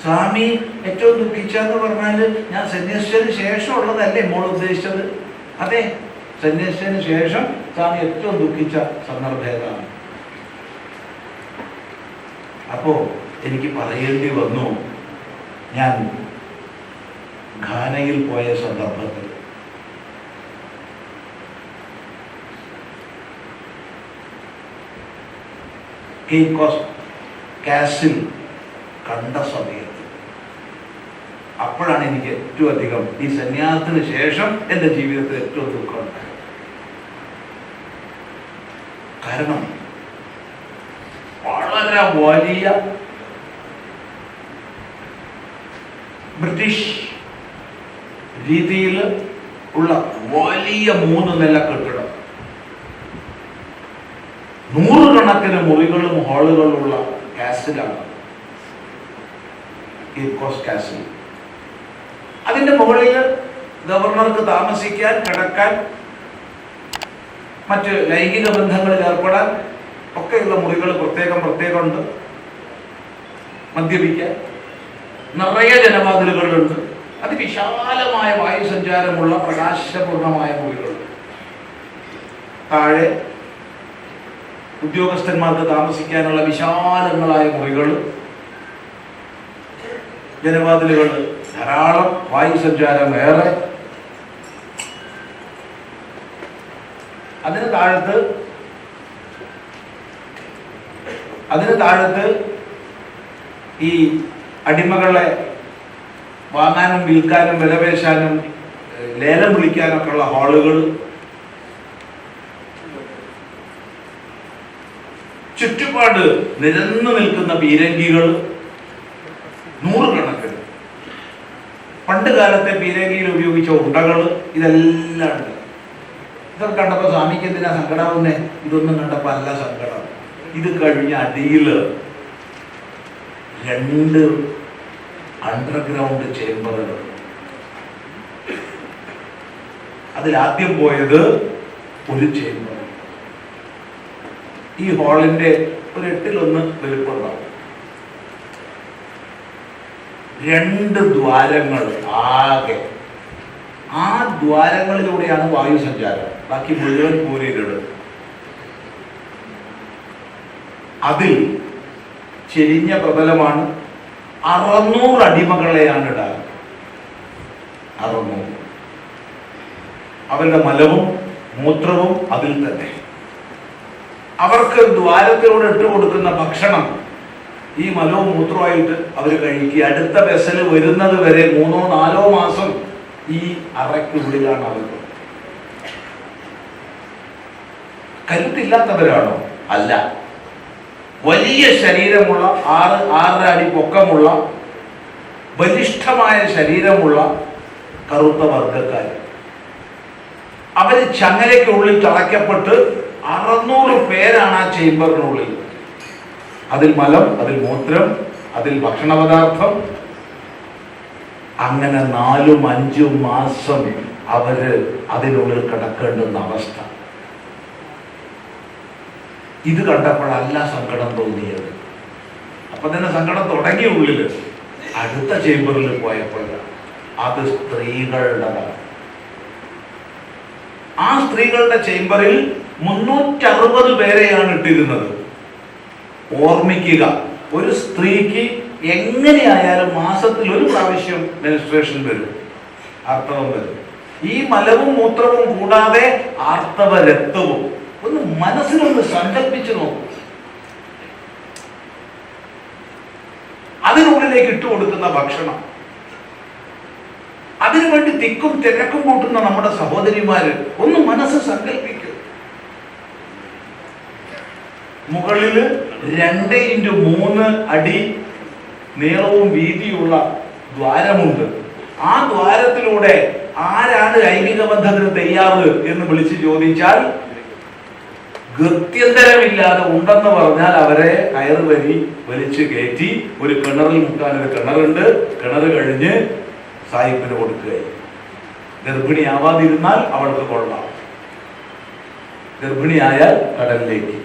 സ്വാമി, ഏറ്റവും ദുഃഖിച്ചെന്ന് പറഞ്ഞാൽ ഞാൻ സന്യസിച്ചതിന് ശേഷം ഉള്ളതല്ലേ മോൾ ഉദ്ദേശിച്ചത്? അതെ, സന്യസിച്ചതിന് ശേഷം സ്വാമി ഏറ്റവും ദുഃഖിച്ച സന്ദർഭം ഏതാണ്? അപ്പോ എനിക്ക് പറയേണ്ടി വന്നു, ഞാൻ ഘാനയിൽ പോയ സന്ദർഭത്തിൽ. കേപ്പ് കാസിൽ കണ്ട സമയത്ത്, അപ്പോഴാണ് എനിക്ക് ഏറ്റവും അധികം ഈ സന്യാസത്തിന് ശേഷം എൻ്റെ ജീവിതത്തിൽ ഏറ്റവും ദുഃഖം ഉണ്ടായത്. കാരണം വളരെ വലിയ ബ്രിട്ടീഷ് രീതിയിൽ ഉള്ള വലിയ 3 നില കെട്ടിടം, 100 കണക്കിന് മുറികളും ഹാളുകളുള്ള കാസിലാണ് കാസിൽ. അതിന്റെ മുകളിൽ ഗവർണർക്ക് താമസിക്കാൻ, കിടക്കാൻ, മറ്റ് ലൈംഗിക ബന്ധങ്ങളിൽ ഏർപ്പെടാൻ ഒക്കെയുള്ള മുറികൾ പ്രത്യേകം ഉണ്ട്. മദ്യപിക്കാൻ നിറയെ ജനവാതിലുകളുണ്ട്. അതിവിശാലമായ വായുസഞ്ചാരമുള്ള പ്രകാശപൂർണമായ മുറികൾ. താഴെ ഉദ്യോഗസ്ഥന്മാർക്ക് താമസിക്കാനുള്ള വിശാലങ്ങളായ മുറികൾ, ജനവാതിലുകൾ, ധാരാളം വായുസഞ്ചാരം ഏറെ. അതിന് താഴത്ത് ഈ അടിമകളെ വാങ്ങാനും വിൽക്കാനും വിലപേശാനും ലേലം വിളിക്കാനൊക്കെ ഉള്ള ഹാളുകൾ, ചുറ്റുപാട് നിരന്നു നിൽക്കുന്ന പീരങ്കികൾ 100 കണക്കിന്. പണ്ട് കാലത്തെ പീരങ്കിയിൽ ഉപയോഗിച്ച ഉണ്ടകൾ, ഇതെല്ലാം ഉണ്ട്. ഇതൊക്കെ കണ്ടപ്പോൾ സ്വാമിക്ക് എന്തിനാ സങ്കടാവുന്നേ? ഇതൊന്നും കണ്ടപ്പോൾ അല്ല സങ്കടം. ഇത് കഴിഞ്ഞ അടിയിൽ 2 അണ്ടർഗ്രൗണ്ട് ചേംബറുകൾ. അതിലാദ്യം പോയത് ഒരു ചേംബർ. ഈ ഹാളിന്റെ ഒരു 8-1 വലുപ്പമുണ്ടാവും. 2 ദ്വാരങ്ങൾ ആകെ. ആ ദ്വാരങ്ങളിലൂടെയാണ് വായു സഞ്ചാരം. ബാക്കി മുഴുവൻ പൂരിയിലിടും. അതിൽ ചെരിഞ്ഞ പ്രതലമാണ്. 600 അടിമകളെയാണ് ഇടാൻ. 600. അവരുടെ മലവും മൂത്രവും അതിൽ തന്നെ. അവർക്ക് ദ്വാരത്തിലൂടെ ഇട്ട് കൊടുക്കുന്ന ഭക്ഷണം ഈ മലവും മൂത്രമായിട്ട് അവർ കഴിക്കുക. അടുത്ത ബസ്സിൽ വരുന്നത് വരെ 3-4 മാസം ഈ അറയ്ക്കുള്ളിലാണ് അവർ. കരുത്തില്ലാത്തവരാണോ? അല്ല. വലിയ ശരീരമുള്ള 6 അടി പൊക്കമുള്ള ബലിഷ്ഠമായ ശരീരമുള്ള കറുത്ത വർഗക്കാർ. അവര് ചങ്ങലയ്ക്കുള്ളിൽ തളയ്ക്കപ്പെട്ട് 600 പേരാണ് ആ ചേംബറിനുള്ളിൽ. അതിൽ മലം, അതിൽ മൂത്രം, അതിൽ ഭക്ഷണ പദാർത്ഥം. അങ്ങനെ 4-5 മാസം അവര് അതിനുള്ളിൽ കിടക്കേണ്ടുന്ന അവസ്ഥ. ഇത് കണ്ടപ്പോഴല്ല സങ്കടം തോന്നിയത്. അപ്പൊ തന്നെ സങ്കടം തുടങ്ങിയ ഉള്ളില്. അടുത്ത ചേംബറിൽ പോയപ്പോഴാണ് അത് സ്ത്രീകളുടെ. ആ സ്ത്രീകളുടെ ചേംബറിൽ 360 പേരെയാണ് ഇട്ടിരുന്നത്. ഓർമ്മിക്കുക, ഒരു സ്ത്രീക്ക് എങ്ങനെയായാലും മാസത്തിൽ 1 പ്രാവശ്യം മെൻസ്ട്രേഷൻ വരും, ആർത്തവം വരും. ഈ മലവും മൂത്രവും കൂടാതെ ആർത്തവ രക്തവും. ഒന്ന് മനസ്സിലൊന്ന് സങ്കല്പിച്ചു നോക്കും. അതിനുള്ളിലേക്ക് ഇട്ടുകൊടുക്കുന്ന ഭക്ഷണം, അതിനുവേണ്ടി തിക്കും തിരക്കും കൂട്ടുന്ന നമ്മുടെ സഹോദരിമാര്, ഒന്ന് മനസ്സ് സങ്കല്പിക്കും. മുകളില് 2x3 അടി നീളവും വീതിയുള്ള ദ്വാരമുണ്ട്. ആ ദ്വാരത്തിലൂടെ ആരാണ് ലൈംഗിക ബന്ധത്തിന് തയ്യാറ് എന്ന് വിളിച്ച് ചോദിച്ചാൽ ഗത്യന്തരമില്ലാതെ ഉണ്ടെന്ന് പറഞ്ഞാൽ അവരെ കയറ് വലിച്ച് കയറ്റി ഒരു കിണറിൽ മുക്കാൻ ഒരു കിണറുണ്ട്. കിണർ കഴിഞ്ഞ് സായിപ്പിന് കൊടുക്കുകയായി. ഗർഭിണിയാവാതിരുന്നാൽ അവൾക്ക് കൊള്ളാം, ഗർഭിണിയായാൽ കടലിലേക്ക്.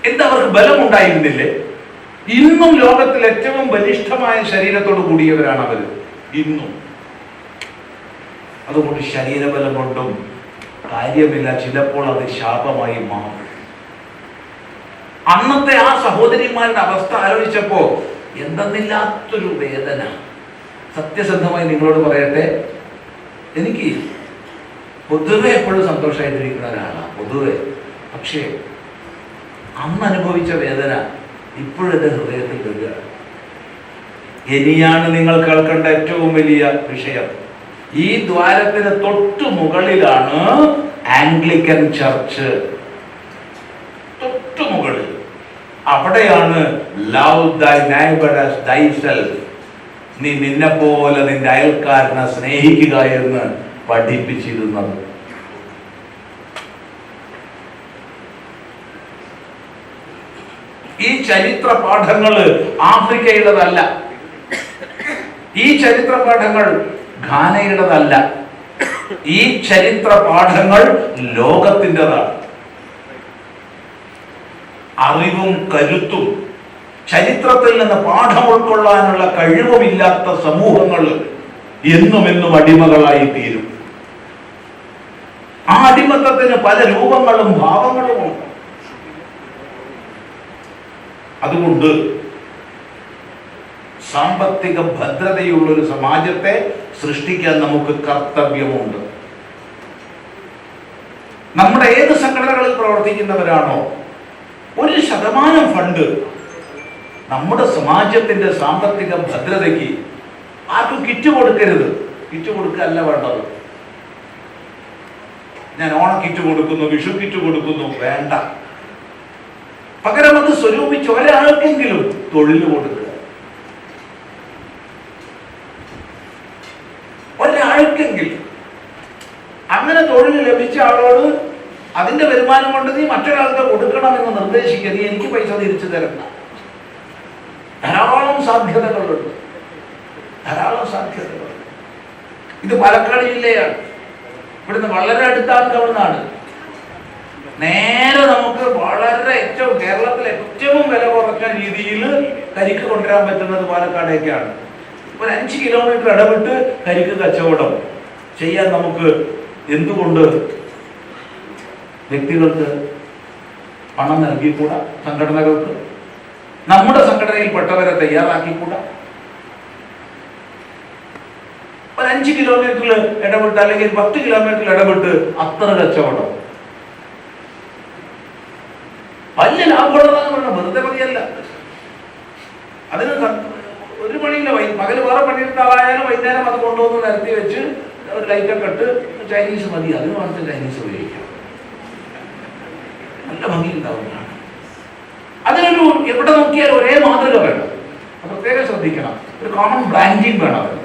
എന്താ, അവർക്ക് ബലമുണ്ടായിരുന്നില്ലേ? ഇന്നും ലോകത്തിൽ ഏറ്റവും ബലിഷ്ഠമായ ശരീരത്തോട് കൂടിയവരാണ് അവർ ഇന്നും. അതുകൊണ്ട് ശരീരബലം കൊണ്ടും കാര്യമില്ല, ചിലപ്പോൾ അത് ശാപമായി മാറും. അന്നത്തെ ആ സഹോദരിമാരുടെ അവസ്ഥ ആലോചിച്ചപ്പോ എന്തെന്നില്ലാത്തൊരു വേദന. സത്യസന്ധമായി നിങ്ങളോട് പറയട്ടെ, എനിക്ക് പൊതുവെ എപ്പോഴും സന്തോഷമായിട്ടിരിക്കുന്ന ഒരാളാണ് പൊതുവെ. പക്ഷേ അന്ന് അനുഭവിച്ച വേദന ഇപ്പോഴത്തെ ഹൃദയത്തിൽ വരികയാണ്. ഇനിയാണ് നിങ്ങൾ കേൾക്കേണ്ട ഏറ്റവും വലിയ വിഷയം. ഈ ദ്വാരത്തിന് തൊട്ടു മുകളിലാണ് ആംഗ്ലിക്കൻ ചർച്ച്. തൊട്ടു മുകളിൽ അവിടെയാണ് ലവ് ദൈ നെയ്ബർ ആസ് തൈസെൽഫ്, നീ നിന്നെ പോലെ നിന്റെ അയൽക്കാരനെ സ്നേഹിക്കുക എന്ന് പഠിപ്പിച്ചിരുന്നത്. ഈ ചരിത്ര പാഠങ്ങള് ആഫ്രിക്കയുടേതല്ല. ഈ ചരിത്ര പാഠങ്ങൾ ഘാനയുടേതല്ല. ഈ ചരിത്ര പാഠങ്ങൾ ലോകത്തിൻ്റെതാണ്. അറിവും കരുത്തും ചരിത്രത്തിൽ നിന്ന് പാഠം ഉൾക്കൊള്ളാനുള്ള കഴിവുമില്ലാത്ത സമൂഹങ്ങൾ എന്നും അടിമകളായി തീരും. ആ അടിമത്തത്തിന് പല രൂപങ്ങളും ഭാവങ്ങളുമുണ്ട്. അതുകൊണ്ട് സാമ്പത്തിക ഭദ്രതയുള്ള ഒരു സമാജത്തെ സൃഷ്ടിക്കാൻ നമുക്ക് കർത്തവ്യമുണ്ട്. നമ്മുടെ ഏത് സംഘടനകളിൽ പ്രവർത്തിക്കുന്നവരാണോ 1% ഫണ്ട് നമ്മുടെ സമാജത്തിന്റെ സാമ്പത്തിക ഭദ്രതയ്ക്ക് ആർക്കും കിറ്റ് കൊടുക്കരുത്. കിറ്റ് കൊടുക്കല്ല വേണ്ടത്. ഞാൻ ഓണക്കിറ്റ് കൊടുക്കുന്നു, വിഷു കിറ്റ് കൊടുക്കുന്നു, വേണ്ട. പകരം അത് സ്വരൂപിച്ച് ഒരാൾക്കെങ്കിലും തൊഴിൽ കൊടുക്കുക. ഒരാൾക്കെങ്കിലും അങ്ങനെ തൊഴിൽ ലഭിച്ച ആളോട് അതിന്റെ വരുമാനം കൊണ്ട് നീ മറ്റൊരാൾക്ക് കൊടുക്കണമെന്ന് നിർദ്ദേശിക്കുക. നീ എനിക്ക് പൈസ തിരിച്ചു തരണ്ട. ധാരാളം സാധ്യതകളുണ്ട്, ധാരാളം സാധ്യതകളുണ്ട്. ഇത് പാലക്കാട് ജില്ലയാണ്. ഇവിടുന്ന് വളരെ അടുത്താണ് തമിഴ്നാട്. നേരെ നമുക്ക് വളരെ കേരളത്തിലെ ഏറ്റവും വില കുറഞ്ഞ രീതിയിൽ കരിക്ക് കൊണ്ടുവരാൻ പറ്റുന്നത് പാലക്കാടേക്കാണ്. ഒരു 5 കിലോമീറ്റർ ഇടവിട്ട് കരിക്ക് കച്ചവടം ചെയ്യാൻ നമുക്ക് എന്തുകൊണ്ട് വ്യക്തികൾക്ക് പണം നൽകിക്കൂടാ? സംഘടനകൾക്ക് നമ്മുടെ സംഘടനയിൽപ്പെട്ടവരെ തയ്യാറാക്കിക്കൂടാ? ഒരു 5 കിലോമീറ്ററിൽ ഇടവിട്ട് അല്ലെങ്കിൽ 10 കിലോമീറ്ററിൽ ഇടവിട്ട് അത്ര കച്ചവടം വലിയ ലാഭമുള്ളതാണ് പറഞ്ഞത്. വെറുതെ പണിയല്ല. അതിന് ഒരു പണിയില്ല. പകല് വേറെ പണിയെടുത്ത ആളായാലും വൈകുന്നേരം അത് കൊണ്ടുവന്ന് കൊണ്ടുവന്ന് നിരത്തി വെച്ച് ഒരു ലൈറ്റൊക്കെ ഇട്ട് ചൈനീസ് മതി, അതിന് മാത്രം ചൈനീസ് ഉപയോഗിക്കാം, നല്ല ഭംഗിയുണ്ടാവുന്നതാണ്. അതിനൊരു എവിടെ നോക്കിയാലും ഒരേ മാതൃക വേണം, പ്രത്യേകം ശ്രദ്ധിക്കണം. ഒരു കോമൺ ബ്രാൻഡിങ് വേണം അതിന്.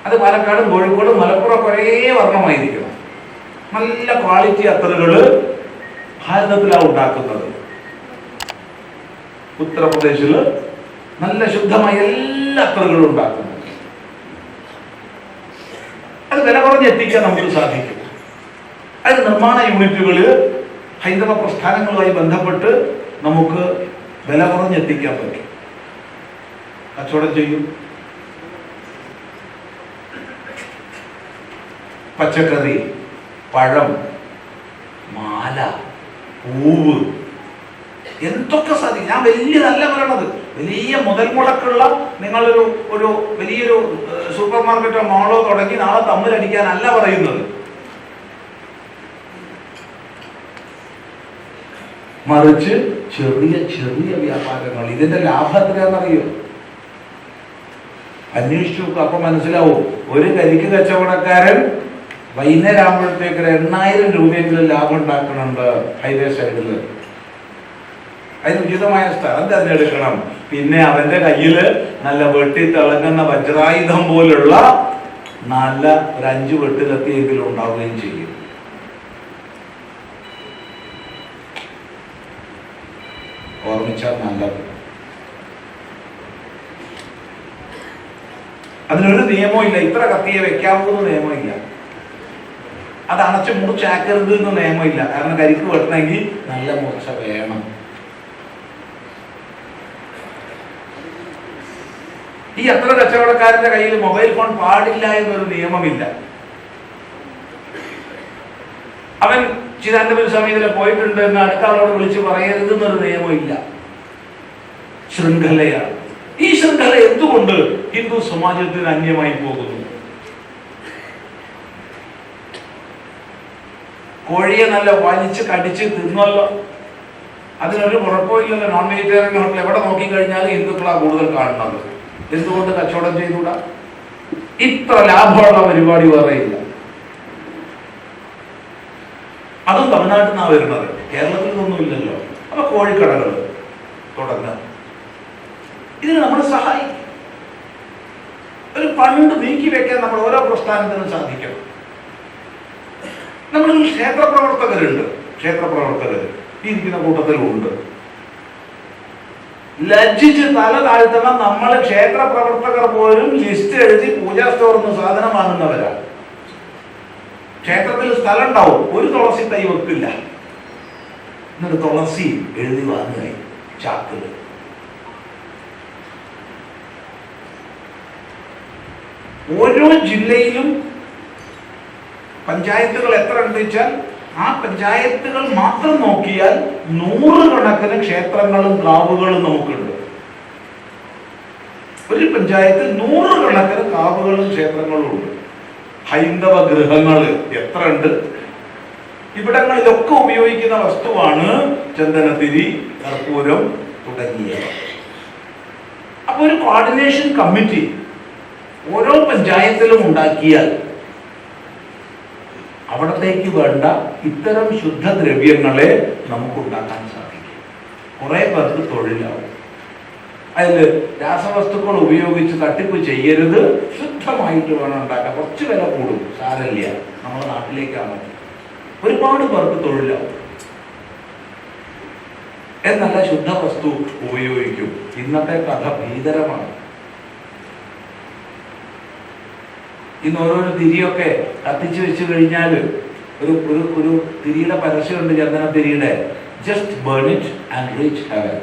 അത് പാലക്കാടും കോഴിക്കോടും മലപ്പുറം ഒരേ വർണ്ണമായിരിക്കണം. നല്ല ക്വാളിറ്റി അത്തറുകൾ ഭാരതത്തിലാണ് ഉണ്ടാക്കുന്നത്. ഉത്തർപ്രദേശിൽ നല്ല ശുദ്ധമായ എല്ലാ അത്തറുകളും ഉണ്ടാക്കുന്നു. അത് വില കുറഞ്ഞെത്തിക്കാൻ നമുക്ക് സാധിക്കും. അത് നിർമ്മാണ യൂണിറ്റുകളിൽ ഹൈന്ദവ പ്രസ്ഥാനങ്ങളുമായി ബന്ധപ്പെട്ട് നമുക്ക് വില കുറഞ്ഞെത്തിക്കാൻ പറ്റും. കച്ചവടം ചെയ്യും. പച്ചക്കറി, പഴം, മാല, പൂവ്, എന്തൊക്കെ സാധിക്കും. ഞാൻ വലിയതല്ല പറയണത്, വലിയ മുതൽ മുടക്കുള്ള നിങ്ങളൊരു ഒരു വലിയൊരു സൂപ്പർ മാർക്കറ്റോ മോളോ തുടങ്ങി നാളെ തമ്മിലടിക്കാനല്ല പറയുന്നത്. മറിച്ച് ചെറിയ ചെറിയ വ്യാപാരങ്ങൾ. ഇതിന്റെ ലാഭം എത്രയാണെന്നറിയോ? അന്വേഷിച്ചു നോക്കുക, അപ്പൊ മനസ്സിലാവും. ഒരു കരിക്ക് കച്ചവടക്കാരൻ വൈകുന്നേരം ആകുമ്പോഴത്തേക്ക് 8,000 രൂപയെങ്കിലും ലാഭം ഉണ്ടാക്കുന്നുണ്ട് ഹൈവേ സൈഡില്. അതിന് ഉചിതമായ സ്ഥലം തിരഞ്ഞെടുക്കണം. പിന്നെ അവന്റെ കയ്യില് നല്ല വെട്ടി തിളങ്ങുന്ന വജ്രായുധം പോലുള്ള നല്ല ഒരു 5 വെട്ടുകത്തിയെങ്കിലും ഉണ്ടാവുകയും ചെയ്യും. ഓർമ്മിച്ചാൽ നല്ലത്. അതിനൊരു നിയമവും ഇല്ല, ഇത്ര കത്തിയെ വെക്കാവുന്ന നിയമമില്ല. അത് അണച്ച് മുറിച്ചാക്കരുത് എന്ന് നിയമമില്ല. കാരണം കരിക്ക് വെട്ടണമെങ്കിൽ നല്ല മുറിച്ച വേണം. ഈ അത്ര കച്ചവടക്കാരന്റെ കയ്യിൽ മൊബൈൽ ഫോൺ പാടില്ല എന്നൊരു നിയമമില്ല. അവൻ ചിദാനന്ദപുര സ്വാമിയിലെ പോയിട്ടുണ്ട് എന്ന് അടുത്ത ആളോട് വിളിച്ച് പറയരുത് എന്നൊരു നിയമമില്ല. ശൃംഖലയാണ്. ഈ ശൃംഖല എന്തുകൊണ്ട് ഹിന്ദു സമാജത്തിന് അന്യമായി പോകുന്നു? കോഴിയെ നല്ല വലിച്ച് കടിച്ച് തിന്നല്ലോ, അതിനൊരു കുഴപ്പമില്ലല്ലോ. നോൺ വെജിറ്റേറിയൻ ഹോട്ടൽ എവിടെ നോക്കിക്കഴിഞ്ഞാലും ഹിന്ദുക്കളാണ് കൂടുതൽ കാണുന്നത്. എന്തുകൊണ്ട് കച്ചവടം ചെയ്തുകൂടാ? ഇത്ര ലാഭമുള്ള പരിപാടി വേറെയില്ല. അതും തമിഴ്നാട്ടിൽ നിന്നാണ് വരുന്നത്, കേരളത്തിൽ നിന്നൊന്നുമില്ലല്ലോ. അപ്പൊ കോഴിക്കടകൾ തുടങ്ങുക. ഇതിന് നമ്മൾ സഹായിക്കും. ഒരു ഫണ്ട് നീക്കി വെക്കാൻ നമ്മൾ ഓരോ പ്രസ്ഥാനത്തിനും സാധിക്കും. നമ്മൾ ക്ഷേത്ര പ്രവർത്തകരുണ്ട്, ക്ഷേത്രപ്രവർത്തകർ ഇരിക്കുന്ന കൂട്ടത്തിലുണ്ട്. ലജ്ജിച്ച് തല താഴ്ത്തണം. നമ്മൾ ക്ഷേത്ര പ്രവർത്തകർ പോലും ലിസ്റ്റ് എഴുതി പൂജാ സ്റ്റോറിന്ന് സാധനം വാങ്ങുന്നവരാണ്. ക്ഷേത്രത്തിൽ സ്ഥലം ഉണ്ടാവും, ഒരു തുളസി തൈ വെക്കില്ല. എന്നിട്ട് തുളസി എഴുതി വാങ്ങുകയായി ചാക്കില്. ഓരോ ജില്ലയിലും പഞ്ചായത്തുകൾ എത്ര ഉണ്ട് വെച്ചാൽ ആ പഞ്ചായത്തുകൾ മാത്രം നോക്കിയാൽ 100 കണക്കിന് ക്ഷേത്രങ്ങളും കാവുകളും നമുക്കുണ്ട്. ഒരു പഞ്ചായത്തിൽ 100 കണക്കിന് കാവുകളും ക്ഷേത്രങ്ങളും ഉണ്ട്. ഹൈന്ദവ ഗൃഹങ്ങൾ എത്ര ഉണ്ട്? ഇവിടങ്ങളിലൊക്കെ ഉപയോഗിക്കുന്ന വസ്തുവാണ് ചന്ദനത്തിരി, കർപ്പൂരം തുടങ്ങിയവ. അപ്പൊ ഒരു കോർഡിനേഷൻ കമ്മിറ്റി ഓരോ പഞ്ചായത്തിലും ഉണ്ടാക്കിയാൽ അവിടത്തേക്ക് വേണ്ട ഇത്തരം ശുദ്ധദ്രവ്യങ്ങളെ നമുക്കുണ്ടാക്കാൻ സാധിക്കും. കുറെ പേർക്ക് തൊഴിലാവും. അതിൽ രാസവസ്തുക്കൾ ഉപയോഗിച്ച് തട്ടിപ്പ് ചെയ്യരുത്, ശുദ്ധമായിട്ട് വേണം ഉണ്ടാക്കാൻ. കുറച്ച് വില കൂടും, സാരമില്ല, നമ്മുടെ നാട്ടിലേക്കാണ്. ഒരുപാട് പേർക്ക് തൊഴിലാവും. എന്നല്ല ശുദ്ധ വസ്തു ഉപയോഗിക്കും. ഇന്നത്തെ കഥ ഭീകരമാണ്. ഇന്ന് ഓരോരോ തിരിയൊക്കെ കത്തിച്ചു വെച്ച് കഴിഞ്ഞാൽ ഒരു ഒരു ഒരു തിരിയുടെ പരസ്യമുണ്ട്, ചന്ദനത്തിരിയുടെ, just burn it and reach heaven.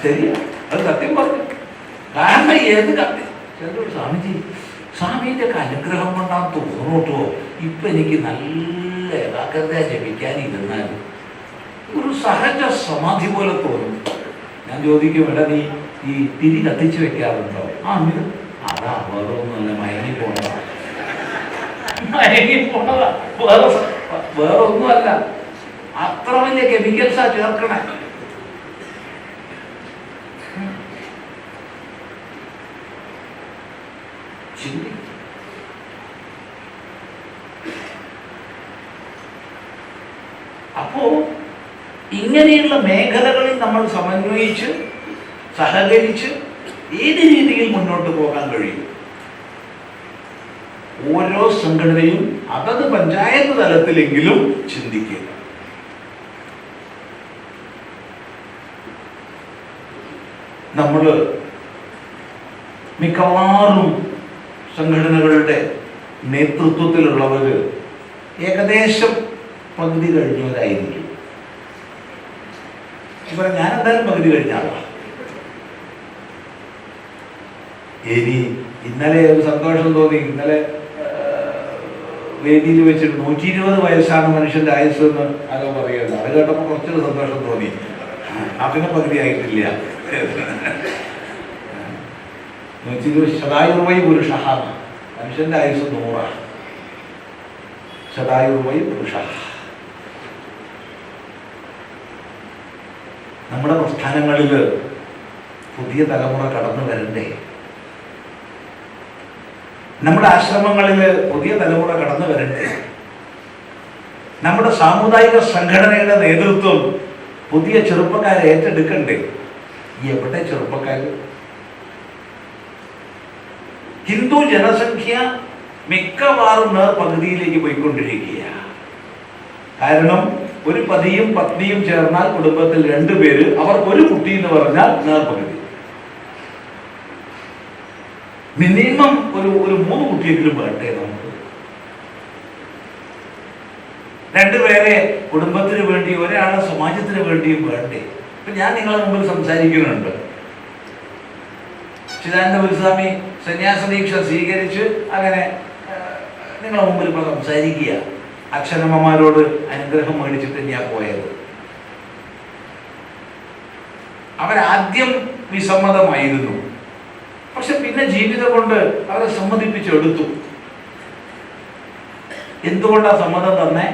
ശരിയാ, അത് സത്യം പറഞ്ഞു. കാരണം ഏത് കത്തി സ്വാമിജി, സ്വാമിന്റെ ഒക്കെ അനുഗ്രഹം കൊണ്ടാന്ന് തോന്നുന്നു കേട്ടോ, ഇപ്പൊ എനിക്ക് നല്ല ഏകാഗ്രത ജപിക്കാനിരുന്നാൽ ഒരു സഹജ സമാധി പോലെ തോന്നും. ഞാൻ ചോദിക്കും, എടാ നീ ഈ തിരി കത്തിച്ചു വെക്കാറുണ്ടോ? ആ, അതാ വേറെ ഒന്നുമല്ല, മയങ്ങി പോണതാ. വേറെ ഒന്നുമല്ല, അത്ര വലിയ കെമിക്കൽസാ ചേർക്കണേ. ചിന്തിക്കും. അപ്പോ ഇങ്ങനെയുള്ള മേഖലകളിൽ നമ്മൾ സമന്വയിച്ച് സഹകരിച്ച് ഏത് രീതിയിൽ മുന്നോട്ട് പോകാൻ കഴിയും? ഓരോ സംഘടനയും അതത് പഞ്ചായത്ത് തലത്തിലെങ്കിലും ചിന്തിക്കുക. നമ്മൾ മിക്കവാറും സംഘടനകളുടെ നേതൃത്വത്തിലുള്ളവർ ഏകദേശം പകുതി കഴിഞ്ഞവരായിരിക്കും. ഇവിടെ ഞാൻ എന്തായാലും പകുതി കഴിഞ്ഞ ആളാണ്. ഇനി ഇന്നലെ ഒരു സന്തോഷം തോന്നി. ഇന്നലെ വേദിയിൽ വെച്ചിട്ട് 120 വയസ്സാണ് മനുഷ്യന്റെ ആയുസ് എന്ന് ആരോ പറയുന്നത്. അത് കേട്ടപ്പോൾ കുറച്ചൊരു സന്തോഷം തോന്നി. അതിന് പകുതി ആയിട്ടില്ല. 120 ശതായുർവൈ പുരുഷ, മനുഷ്യന്റെ ആയുസ് 100. ശതായുർവൈ പുരുഷ. നമ്മുടെ പ്രസ്ഥാനങ്ങളിൽ പുതിയ തലമുറ കടന്നു വരണ്ടേ? നമ്മുടെ ആശ്രമങ്ങളിൽ പുതിയ തലമുറ കടന്നു വരണ്ടേ? നമ്മുടെ സാമുദായിക സംഘടനയുടെ നേതൃത്വം പുതിയ ചെറുപ്പക്കാരെ ഏറ്റെടുക്കണ്ടേ? എവിടെ ചെറുപ്പക്കാർ? ഹിന്ദു ജനസംഖ്യ മിക്കവാറും പകുതിയിലേക്ക് പോയിക്കൊണ്ടിരിക്കുക. കാരണം ഒരു പതിയും പത്നിയും ചേർന്നാൽ കുടുംബത്തിൽ 2 പേര്, അവർക്ക് ഒരു കുട്ടി എന്ന് പറഞ്ഞാൽ പകുതി. മിനിമം ഒരു 3 കുട്ടിയെങ്കിലും വേണ്ടേ നമുക്ക്? 2 പേരെ കുടുംബത്തിന് വേണ്ടി, ഒരാളെ സമാജത്തിന് വേണ്ടിയും വേണ്ടേ? ഇപ്പൊ ഞാൻ നിങ്ങളെ മുമ്പിൽ സംസാരിക്കുന്നുണ്ട്. ചിദാനന്ദ ഗുരുസ്വാമി സന്യാസ ദീക്ഷ സ്വീകരിച്ച് അങ്ങനെ നിങ്ങളെ മുമ്പിൽ ഇപ്പൊ സംസാരിക്കുക. അച്ഛനമ്മമാരോട് അനുഗ്രഹം മേടിച്ചിട്ട് ഞാൻ പോയത്. അവരാദ്യം വിസമ്മതമായിരുന്നു. പക്ഷെ പിന്നെ ജീവിതം കൊണ്ട് അവരെ സമ്മതിപ്പിച്ചെടുത്തു. എന്തുകൊണ്ടാ സമ്മതം തന്നെ?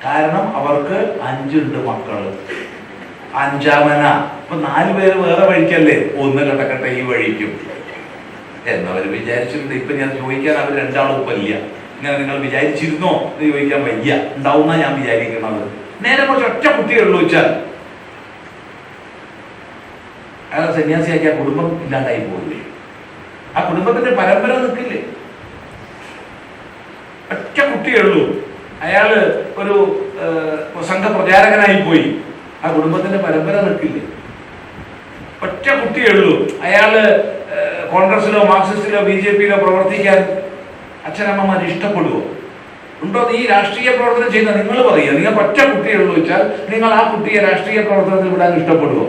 കാരണം അവർക്ക് 5 മക്കള്. 5-മന ഇപ്പൊ 4 പേര് വേറെ വഴിക്കല്ലേ, 1 കിടക്കട്ടെ ഈ വഴിക്കും എന്നവർ വിചാരിച്ചിട്ടുണ്ട്. ഇപ്പൊ ഞാൻ ചോദിക്കാൻ അവർ 2 ആളും ഇപ്പൊ ഇല്ല. ഇങ്ങനെ നിങ്ങൾ വിചാരിച്ചിരുന്നോ എന്ന് ചോദിക്കാൻ വയ്യ. ഉണ്ടാവുന്ന ഞാൻ വിചാരിക്കണത്. നേരെ കുറച്ച് ഒറ്റ കുട്ടികളുള്ളൂ വെച്ചാൽ അയാളെ സന്യാസിയാക്കി ആ കുടുംബം ഇല്ലാണ്ടായി പോകില്ലേ? ആ കുടുംബത്തിന്റെ പരമ്പര നിൽക്കില്ലേ? ഒറ്റ കുട്ടിയുള്ളൂ, അയാള് ഒരു സംഘപ്രചാരകനായി പോയി, ആ കുടുംബത്തിന്റെ പരമ്പര നിൽക്കില്ലേ? ഒറ്റ കുട്ടിയുള്ളൂ, അയാള് കോൺഗ്രസിലോ മാർക്സിസ്റ്റിലോ BJPയിലോ പ്രവർത്തിക്കാൻ അച്ഛനമ്മമാർ ഇഷ്ടപ്പെടുവോ? ഉണ്ടോ? ഈ രാഷ്ട്രീയ പ്രവർത്തനം ചെയ്യുന്ന നിങ്ങൾ പറയുക. നിങ്ങൾക്ക് ഒറ്റ കുട്ടിയുള്ളൂ വെച്ചാൽ നിങ്ങൾ ആ കുട്ടിയെ രാഷ്ട്രീയ പ്രവർത്തനത്തിൽ വിടാൻ ഇഷ്ടപ്പെടുവോ?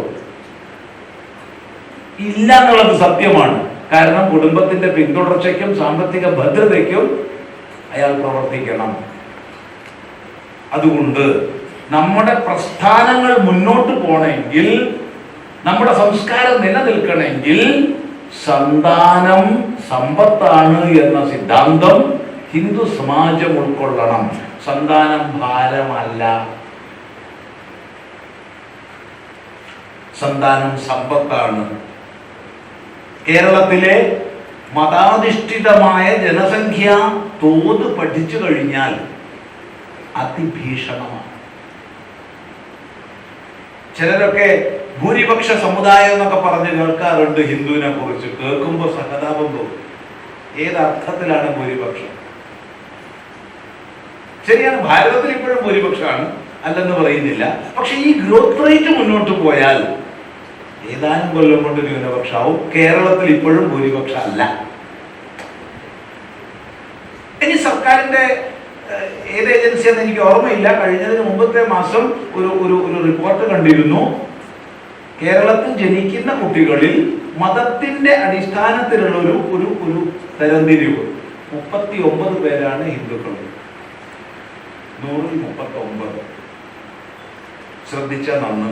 ഇല്ല എന്നുള്ളത് സത്യമാണ്. കാരണം കുടുംബത്തിന്റെ പിന്തുടർച്ചയ്ക്കും സാമ്പത്തിക ഭദ്രതയ്ക്കും അയാൾ പ്രവർത്തിക്കണം. അതുകൊണ്ട് നമ്മുടെ പ്രസ്ഥാനങ്ങൾ മുന്നോട്ട് പോകണമെങ്കിൽ, നമ്മുടെ സംസ്കാരം നിലനിൽക്കണമെങ്കിൽ സന്താനം സമ്പത്താണ് എന്ന സിദ്ധാന്തം ഹിന്ദു സമാജം ഉൾക്കൊള്ളണം. സന്താനം ഭാരമല്ല, സന്താനം സമ്പത്താണ്. കേരളത്തിലെ മതാധിഷ്ഠിതമായ ജനസംഖ്യ തോത് പഠിച്ചു കഴിഞ്ഞാൽ അതിഭീഷണമാണ്. ചിലരൊക്കെ ഭൂരിപക്ഷ സമുദായം എന്നൊക്കെ പറഞ്ഞ് കേൾക്കാറുണ്ട് ഹിന്ദുവിനെ കുറിച്ച്. കേൾക്കുമ്പോൾ സഹതാപം തോന്നും. ഏതർത്ഥത്തിലാണ് ഭൂരിപക്ഷം? ശരിയാണ്, ഭാരതത്തിൽ ഇപ്പോഴും ഭൂരിപക്ഷമാണ്, അല്ലെന്ന് പറയുന്നില്ല. പക്ഷെ ഈ ഗ്രോത്ത് റേറ്റ് മുന്നോട്ട് പോയാൽ ഏതാനും കൊല്ലം കൊണ്ട് ന്യൂനപക്ഷമാവും. കേരളത്തിൽ ഇപ്പോഴും ഭൂരിപക്ഷം അല്ല. ഇനി സർക്കാരിന്റെ ഏത് ഏജൻസിയെന്ന് എനിക്ക് ഓർമ്മയില്ല. കഴിഞ്ഞതിന് മുമ്പത്തെ മാസം ഒരു റിപ്പോർട്ട് കണ്ടിരുന്നു. കേരളത്തിൽ ജനിക്കുന്ന കുട്ടികളിൽ മതത്തിന്റെ അടിസ്ഥാനത്തിലുള്ള ഒരു തരംതിരിവ്. 39 പേരാണ് ഹിന്ദുക്കൾ, 100ൽ 39. ശ്രദ്ധിച്ച നന്ന്.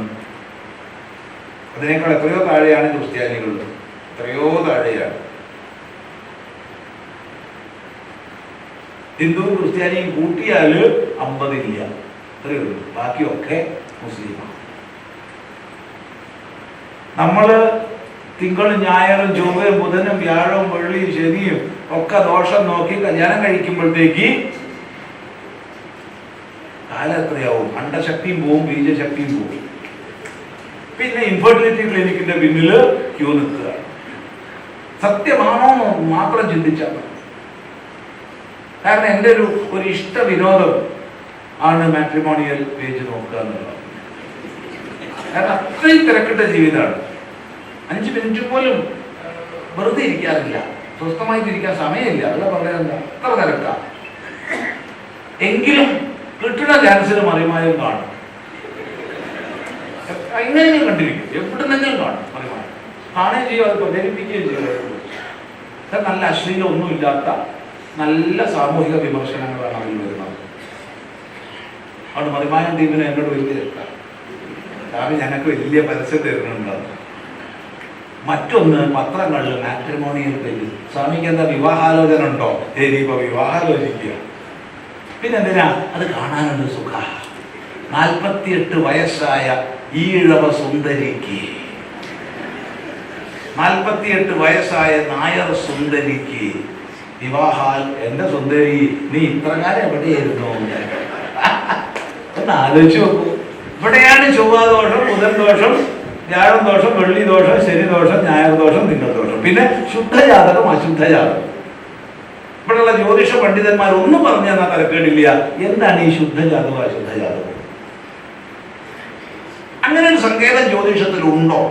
അതിനേക്കാൾ എത്രയോ താഴെയാണ് ക്രിസ്ത്യാനികൾ, എത്രയോ താഴെയാണ്. ഹിന്ദുവും ക്രിസ്ത്യാനിയും കൂട്ടിയാൽ 50 ഇല്ല, അത്രയേ ഉള്ളൂ. ബാക്കിയൊക്കെ മുസ്ലിമാണ്. നമ്മൾ തിങ്കളും ഞായറും ചൊവ്വയും ബുധനും വ്യാഴവും വെള്ളിയും ശനിയും ഒക്കെ ദോഷം നോക്കി കല്യാണം കഴിക്കുമ്പോഴത്തേക്ക് കാലം എത്രയാവും? അണ്ടശക്തിയും പോവും, ബീജശക്തിയും പോവും. പിന്നെ ഇൻഫെർട്ടിലിറ്റി ക്ലിനിക്കിന്റെ പിന്നില് ക്യൂ നിൽക്കുക. സത്യമാണോ മാത്രം ചിന്തിച്ചാൽ മതി. കാരണം എൻ്റെ ഒരു ഇഷ്ട വിനോദം ആണ് മാട്രിമോണിയൽ പേജ് നോക്കുക എന്നുള്ളത്. കാരണം അത്രയും തിരക്കിട്ട ജീവിതമാണ്. 5 മിനിറ്റ് പോലും വെറുതെ ഇരിക്കാറില്ല, സ്വസ്ഥമായിട്ട് ഇരിക്കാൻ സമയമില്ല. അല്ല പറയാൻ അത്ര തിരക്കാം. എങ്കിലും കിട്ടുന്ന ചാൻസിന് മറിമായും കാണും. എങ്ങനെയെങ്കിലും കണ്ടിരിക്കും, എവിടുന്നെങ്കിലും കാണും മറിമായും. കാണുകയും ചെയ്യും, അത് പ്രചരിപ്പിക്കുകയും ചെയ്യും. നല്ല അശ്ലീലം ഒന്നുമില്ലാത്ത നല്ല സാമൂഹിക വിമർശനങ്ങളാണ് അതിൽ വരുന്നത്. അവിടെ മറിമായം ടീമിന് എന്നോട് വലിയ ഇഷ്ടമാണ്. കാരണം ഞങ്ങൾക്ക് വലിയ പരസ്യം തരുന്നുണ്ടാകും. മറ്റൊന്ന്, പത്രങ്ങളിൽ മാട്രിമോണിയൽ പേജ്. സ്വാമിക്ക് എന്താ വിവാഹാലോചന ഉണ്ടോ? ഇനിയിപ്പോ വിവാഹാലോചിക്കുക. പിന്നെ എന്തിനാ? അത് കാണാനുണ്ട് സുഖ. 48 വയസ്സായ ഈഴവ സുന്ദരിക്ക്, 48 വയസ്സായ നായർ സുന്ദരിക്ക് വിവാഹാൽ. എന്റെ സുന്ദരി, നീ ഇത്രകാലം എവിടെയായിരുന്നു? ഒന്ന് ആലോചിച്ച് നോക്കൂ. ഇവിടെയാണ് ചൊവ്വാദോഷം, ബുധൻ ദോഷം, വ്യാഴം ദോഷം, വെള്ളി ദോഷം, ശനി ദോഷം, ഞായർ ദോഷം, തിങ്കൾ ദോഷം. പിന്നെ ശുദ്ധജാതകം, അശുദ്ധജാതകം. ഇവിടെയുള്ള ജ്യോതിഷ പണ്ഡിതന്മാർ ഒന്നും പറഞ്ഞു തന്നാൽ തരക്കേടില്ല. എന്താണ് ഈ ശുദ്ധജാതകം, അശുദ്ധജാതകം? അങ്ങനെ ഒരു സങ്കേതം ജ്യോതിഷത്തിൽ ഉണ്ടോ?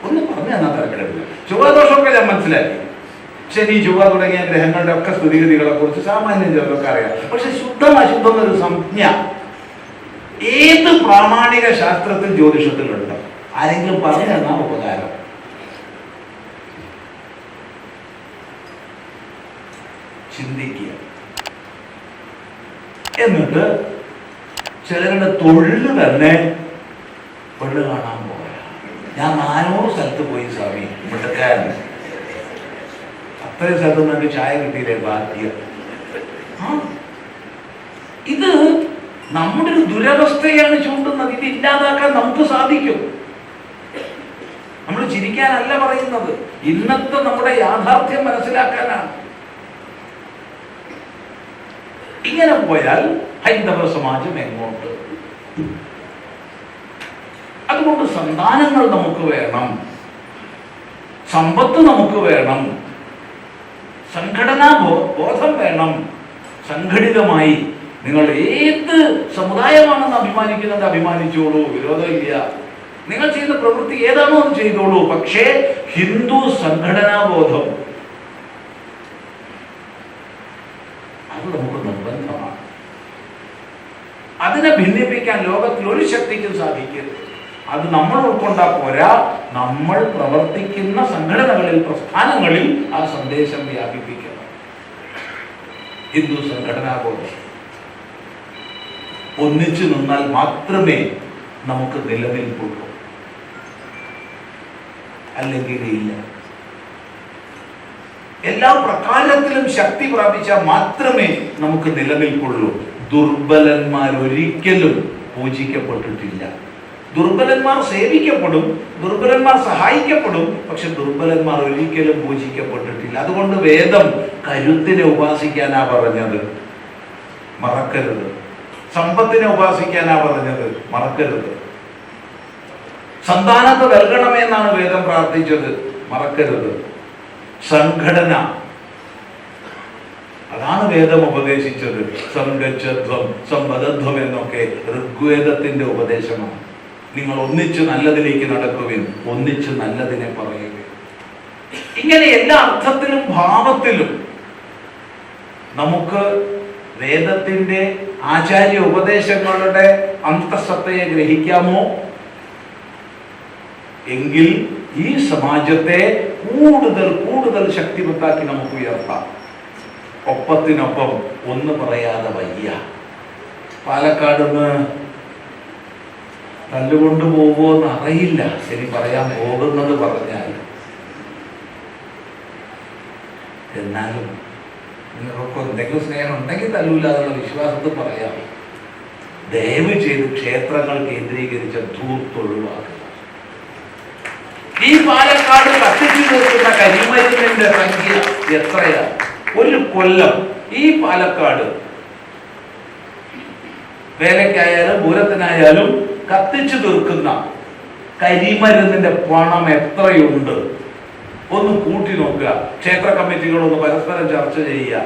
ഒന്നും പറഞ്ഞു തന്നാൽ തരക്കേടില്ല. ചൊവ്വാദോഷമൊക്കെ ഞാൻ മനസ്സിലാക്കി. ശനി, ചൊവ്വ തുടങ്ങിയ ഗ്രഹങ്ങളുടെ ഒക്കെ സ്ഥിതിഗതികളെ കുറിച്ച് സാമാന്യം ചിലർക്ക് അറിയാം. പക്ഷെ ശുദ്ധം അശുദ്ധം എന്നൊരു സംജ്ഞ ഏത് പ്രാമാണിക ശാസ്ത്രത്തിൽ ജ്യോതിഷത്തിലുണ്ട്? ആരെങ്കിലും പറഞ്ഞു തന്നാൽ ഉപകാരം. ചിന്തിക്കുക. എന്നിട്ട് ചിലരുടെ തൊഴിൽ തന്നെ പെണ്ണ് കാണാൻ പോയ. ഞാൻ 400 സ്ഥലത്ത് പോയി സ്വാമി, മിടുക്കാൻ. അത്രയും സ്ഥലത്ത് നിന്നൊക്കെ ചായ കിട്ടിയില്ലേ ഭാഗ്യം. ഇത് നമ്മുടെ ഒരു ദുരവസ്ഥയാണ് ചൂണ്ടുന്നത്. ഇത് ഇല്ലാതാക്കാൻ നമുക്ക് സാധിക്കും. നമ്മൾ ചിരിക്കാനല്ല പറയുന്നത്, ഇന്നത്തെ നമ്മുടെ യാഥാർത്ഥ്യം മനസ്സിലാക്കാനാണ്. ഇങ്ങനെ പോയാൽ ഹൈന്ദവ സമാജം എങ്ങോട്ട്? അതുകൊണ്ട് സന്താനങ്ങൾ നമുക്ക് വേണം, സമ്പത്ത് നമുക്ക് വേണം, സംഘടനാ ബോധം വേണം. സംഘടിതമായി നിങ്ങൾ ഏത് സമുദായമാണെന്ന് അഭിമാനിക്കുന്നത് അഭിമാനിച്ചോളൂ, വിരോധമില്ല. നിങ്ങൾ ചെയ്യുന്ന പ്രവൃത്തി ഏതാണോ അത് ചെയ്തോളൂ. പക്ഷേ ഹിന്ദു സംഘടനാ ബോധം അത് നമുക്ക് നിർബന്ധമാണ്. അതിനെ ഭിന്നിപ്പിക്കാൻ ലോകത്തിൽ ഒരു ശക്തിക്കും സാധിക്കരുത്. അത് നമ്മൾ ഉൾക്കൊണ്ടാ പോരാ, നമ്മൾ പ്രവർത്തിക്കുന്ന സംഘടനകളിൽ, പ്രസ്ഥാനങ്ങളിൽ ആ സന്ദേശം വ്യാപിപ്പിക്കണം. ഹിന്ദു സംഘടനാ ബോധം ഒന്നിച്ചു നിന്നാൽ മാത്രമേ നമുക്ക് നിലനിൽപ്പുള്ളൂ, അല്ലെങ്കിൽ ഇല്ല. എല്ലാ പ്രകാരത്തിലും ശക്തി പ്രാപിച്ചാൽ മാത്രമേ നമുക്ക് നിലനിൽപ്പുള്ളൂ. ദുർബലന്മാർ ഒരിക്കലും പൂജിക്കപ്പെട്ടിട്ടില്ല. ദുർബലന്മാർ സേവിക്കപ്പെടും, ദുർബലന്മാർ സഹായിക്കപ്പെടും, പക്ഷെ ദുർബലന്മാർ ഒരിക്കലും പൂജിക്കപ്പെട്ടിട്ടില്ല. അതുകൊണ്ട് വേദം കരുത്തിനെ ഉപാസിക്കാനാ പറഞ്ഞത്, മറക്കരുത്. സമ്പത്തിനെ ഉപാസിക്കാനാ പറഞ്ഞത്, മറക്കരുത്. സന്താനത്തെ നൽകണമെന്നാണ് വേദം പ്രാർത്ഥിച്ചത്, മറക്കരുത്. സംഘടന, അതാണ് വേദം ഉപദേശിച്ചത്. സംഗച്ഛധ്വം, സമ്പദധ്വം എന്നൊക്കെ ഋഗ്വേദത്തിന്റെ ഉപദേശമാണ്. നിങ്ങൾ ഒന്നിച്ച് നല്ലതിലേക്ക് നടക്കുവിൻ, ഒന്നിച്ച് നല്ലതിനെ പറയുവിൻ. ഇങ്ങനെ എല്ലാ അർത്ഥത്തിലും ഭാവത്തിലും നമുക്ക് വേദത്തിന്റെ ആചാര്യ ഉപദേശങ്ങളുടെ അന്തഃസത്തയെ ഗ്രഹിക്കാമോ? എങ്കിൽ ഈ സമാജത്തെ കൂടുതൽ കൂടുതൽ ശക്തിമത്താക്കി നമുക്ക് ഉയർത്താം. ഒപ്പത്തിനൊപ്പം ഒന്ന് പറയാതെ വയ്യ. പാലക്കാട് നിന്ന് തല്ലുകൊണ്ടു പോകുമോന്ന് അറിയില്ല, ശരി പറയാൻ പോകുന്നത് പറഞ്ഞാൽ. എന്നാലും നിങ്ങൾക്കൊക്കെ എന്തെങ്കിലും സ്നേഹം ഉണ്ടെങ്കിൽ തല്ലൂല്ലാതുള്ള വിശ്വാസത്തിൽ പറയാം. ദയവ് ചെയ്ത് ക്ഷേത്രങ്ങൾ കേന്ദ്രീകരിച്ച ധൂർത്തൊഴിവാക്കുക. ഈ പാലക്കാട് വെക്കുന്ന കരിമരുന്നിന്റെ സംഖ്യ എത്രയാ? ഒരു കൊല്ലം ഈ പാലക്കാട് വേലയ്ക്കായാലും പൂരത്തിനായാലും കത്തിച്ചു തീർക്കുന്ന കരിമരുന്നിന്റെ പണം എത്രയുണ്ട്? ഒന്ന് കൂട്ടി നോക്കുക. ക്ഷേത്ര കമ്മിറ്റികളൊന്ന് പരസ്പരം ചർച്ച ചെയ്യുക.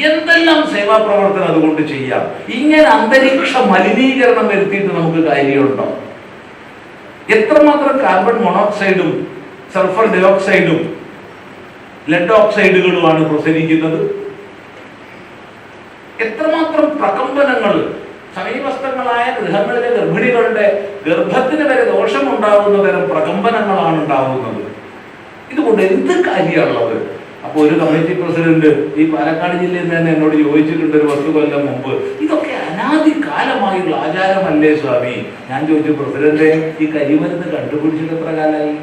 എന്തെല്ലാം സേവാ പ്രവർത്തനം അതുകൊണ്ട് ചെയ്യാം. ഇങ്ങനെ അന്തരീക്ഷ മലിനീകരണം വരുത്തിയിട്ട് നമുക്ക് കാര്യമുണ്ടോ? എത്രമാത്രം കാർബൺ മോണോക്സൈഡും സൾഫർ ഡയോക്സൈഡും ലെഡ് ഓക്സൈഡുകളുമാണ് പ്രസരിക്കുന്നത്. എത്രമാത്രം പ്രകമ്പനങ്ങൾ സമീപസ്ഥങ്ങളായ ഗൃഹങ്ങളിലെ ഗർഭിണികളുടെ ഗർഭത്തിന് വരെ ദോഷമുണ്ടാകുന്ന തരം പ്രകമ്പനങ്ങളാണ് ഉണ്ടാകുന്നത്. ഇതുകൊണ്ട് എന്ത് കാര്യമുള്ളത്? അപ്പോൾ ഒരു കമ്മിറ്റി പ്രസിഡന്റ് ഈ പാലക്കാട് ജില്ലയിൽ നിന്ന് തന്നെ എന്നോട് ചോദിച്ചിട്ടുണ്ട് ഒരു 10 കൊല്ലം മുമ്പ്, ഇതൊക്കെ അനാദി കാലമായുള്ള ആചാരമല്ലേ സ്വാമി? ഞാൻ ചോദിച്ചു, പ്രസിഡന്റ് ഈ കരിമരുന്ന് കണ്ടുപിടിച്ചിട്ട് എത്ര കാലമായി?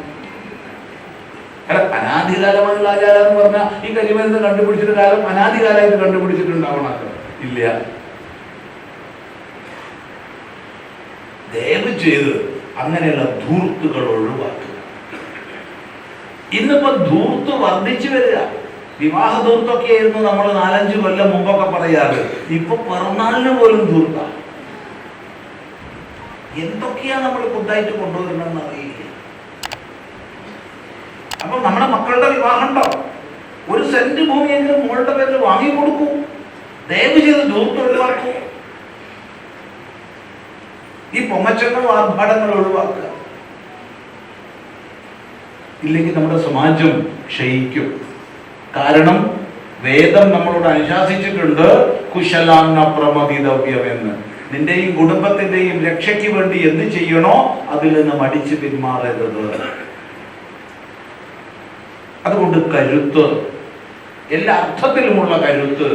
അല്ല, അനാദികാലമായുള്ള ആചാരം എന്ന് പറഞ്ഞാൽ ഈ കരിമരുന്ന് കണ്ടുപിടിച്ചിട്ട് കാലം അനാദികാലമായിട്ട് കണ്ടുപിടിച്ചിട്ടുണ്ടാവണമല്ലോ. ഇല്ല. ദയവ് ചെയ്ത് അങ്ങനെയുള്ള ധൂർത്തുകൾ ഒഴിവാക്കുക. ഇന്നിപ്പോ ധൂർത്ത് വർദ്ധിച്ചു വരിക. വിവാഹ ധൂർത്തൊക്കെ ആയിരുന്നു നമ്മൾ 4-5 കൊല്ലം മുമ്പൊക്കെ പറയാറ്. ഇപ്പൊ പിറന്നാളിന് പോലും ധൂർത്ത. എന്തൊക്കെയാ നമ്മൾ പുതുതായിട്ട് കൊണ്ടുവരണമെന്ന് അറിയില്ല. അപ്പൊ നമ്മുടെ മക്കളുടെ വിവാഹം ഉണ്ടോ, 1 സെന്റ് ഭൂമിയെങ്കിലും മോളുടെ പേരിൽ വാങ്ങിക്കൊടുക്കൂ. ദയവ് ചെയ്ത് ധൂർത്ത് ഒഴിവാക്കൂ. ഈ പൊങ്ങച്ചങ്ങൾ ആർഭാടങ്ങൾ ഒഴിവാക്കുക. ഇല്ലെങ്കിൽ നമ്മുടെ സമാജം ക്ഷയിക്കും. കാരണം വേദം നമ്മളോട് അനുശാസിച്ചിട്ടുണ്ട്, കുശലാന്ന പ്രമദിതവ്യം എന്ന്. നിന്റെയും കുടുംബത്തിന്റെയും രക്ഷയ്ക്ക് വേണ്ടി എന്ത് ചെയ്യണോ അതിൽ നിന്ന് മടിച്ച് പിന്മാറരുത്. അതുകൊണ്ട് കരുത്ത്, എല്ലാ അർത്ഥത്തിലുമുള്ള കരുത്ത്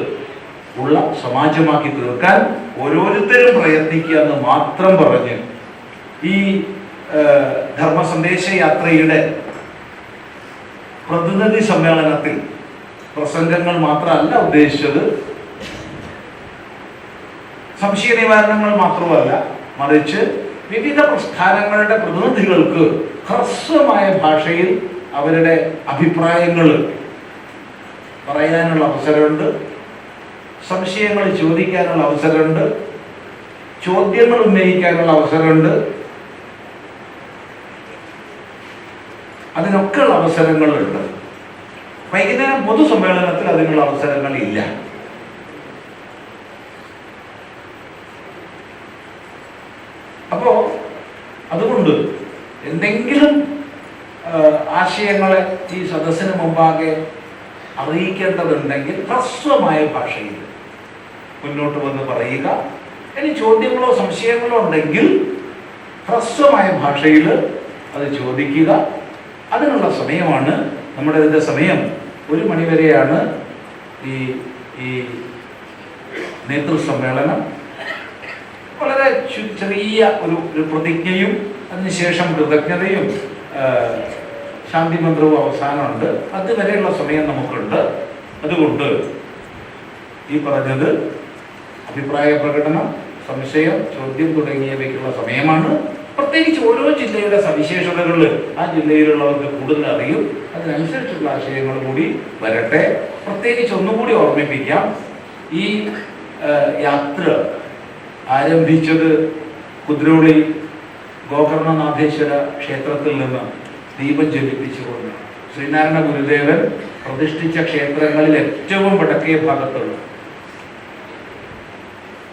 ഉള്ള സമാജമാക്കി തീർക്കാൻ ഓരോരുത്തരും പ്രയത്നിക്കുക എന്ന് മാത്രം പറഞ്ഞ് ഈ ധർമ്മസന്ദേശ യാത്രയുടെ പ്രതിനിധി സമ്മേളനത്തിൽ പ്രസംഗങ്ങൾ മാത്രമല്ല ഉദ്ദേശിച്ചത്, സംശയ നിവാരണങ്ങൾ മാത്രമല്ല, മറിച്ച് വിവിധ പ്രസ്ഥാനങ്ങളുടെ പ്രതിനിധികൾക്ക് ഹ്രസ്വമായ ഭാഷയിൽ അവരുടെ അഭിപ്രായങ്ങൾ പറയാനുള്ള അവസരമുണ്ട്, സംശയങ്ങൾ ചോദിക്കാനുള്ള അവസരമുണ്ട്, ചോദ്യങ്ങൾ ഉന്നയിക്കാനുള്ള അവസരമുണ്ട്. അതിനൊക്കെയുള്ള അവസരങ്ങളുണ്ട്. വൈകുന്നേരം പൊതുസമ്മേളനത്തിൽ അതിനുള്ള അവസരങ്ങൾ ഇല്ല. അപ്പോ അതുകൊണ്ട് എന്തെങ്കിലും ആശയങ്ങളെ ഈ സദസ്സിന് മുമ്പാകെ അറിയിക്കേണ്ടതുണ്ടെങ്കിൽ ഹ്രസ്വമായ ഭാഷയിൽ മുന്നോട്ട് വന്ന് പറയുക. ഇനി ചോദ്യങ്ങളോ സംശയങ്ങളോ ഉണ്ടെങ്കിൽ ഹ്രസ്വമായ ഭാഷയിൽ അത് ചോദിക്കുക. അതിനുള്ള സമയമാണ് നമ്മുടെ ഇതിൻ്റെ സമയം. 1 മണി വരെയാണ് ഈ നേതൃസമ്മേളനം. വളരെ ചെറിയ ഒരു പ്രതിജ്ഞയും അതിനുശേഷം കൃതജ്ഞതയും ശാന്തി മന്ത്രവും അവസാനമുണ്ട്. അതുവരെയുള്ള സമയം നമുക്കുണ്ട്. അതുകൊണ്ട് ഈ പറഞ്ഞത് അഭിപ്രായ പ്രകടനം, സംശയം, ചോദ്യം തുടങ്ങിയവയ്ക്കുള്ള സമയമാണ്. പ്രത്യേകിച്ച് ഓരോ ജില്ലയുടെ സവിശേഷതകൾ ആ ജില്ലയിലുള്ളവർക്ക് കൂടുതൽ അറിയും. അതിനനുസരിച്ചുള്ള ആശയങ്ങൾ കൂടി വരട്ടെ. പ്രത്യേകിച്ച് ഒന്നുകൂടി ഓർമ്മിപ്പിക്കാം, ഈ യാത്ര ആരംഭിച്ചത് കുദ്രോളി ഗോകർണനാഥേശ്വര ക്ഷേത്രത്തിൽ നിന്ന് ദീപം ജ്വലിപ്പിച്ചുകൊണ്ട് ശ്രീനാരായണ ഗുരുദേവൻ പ്രതിഷ്ഠിച്ച ക്ഷേത്രങ്ങളിൽ ഏറ്റവും വടക്കേ ഭാഗത്തുള്ള,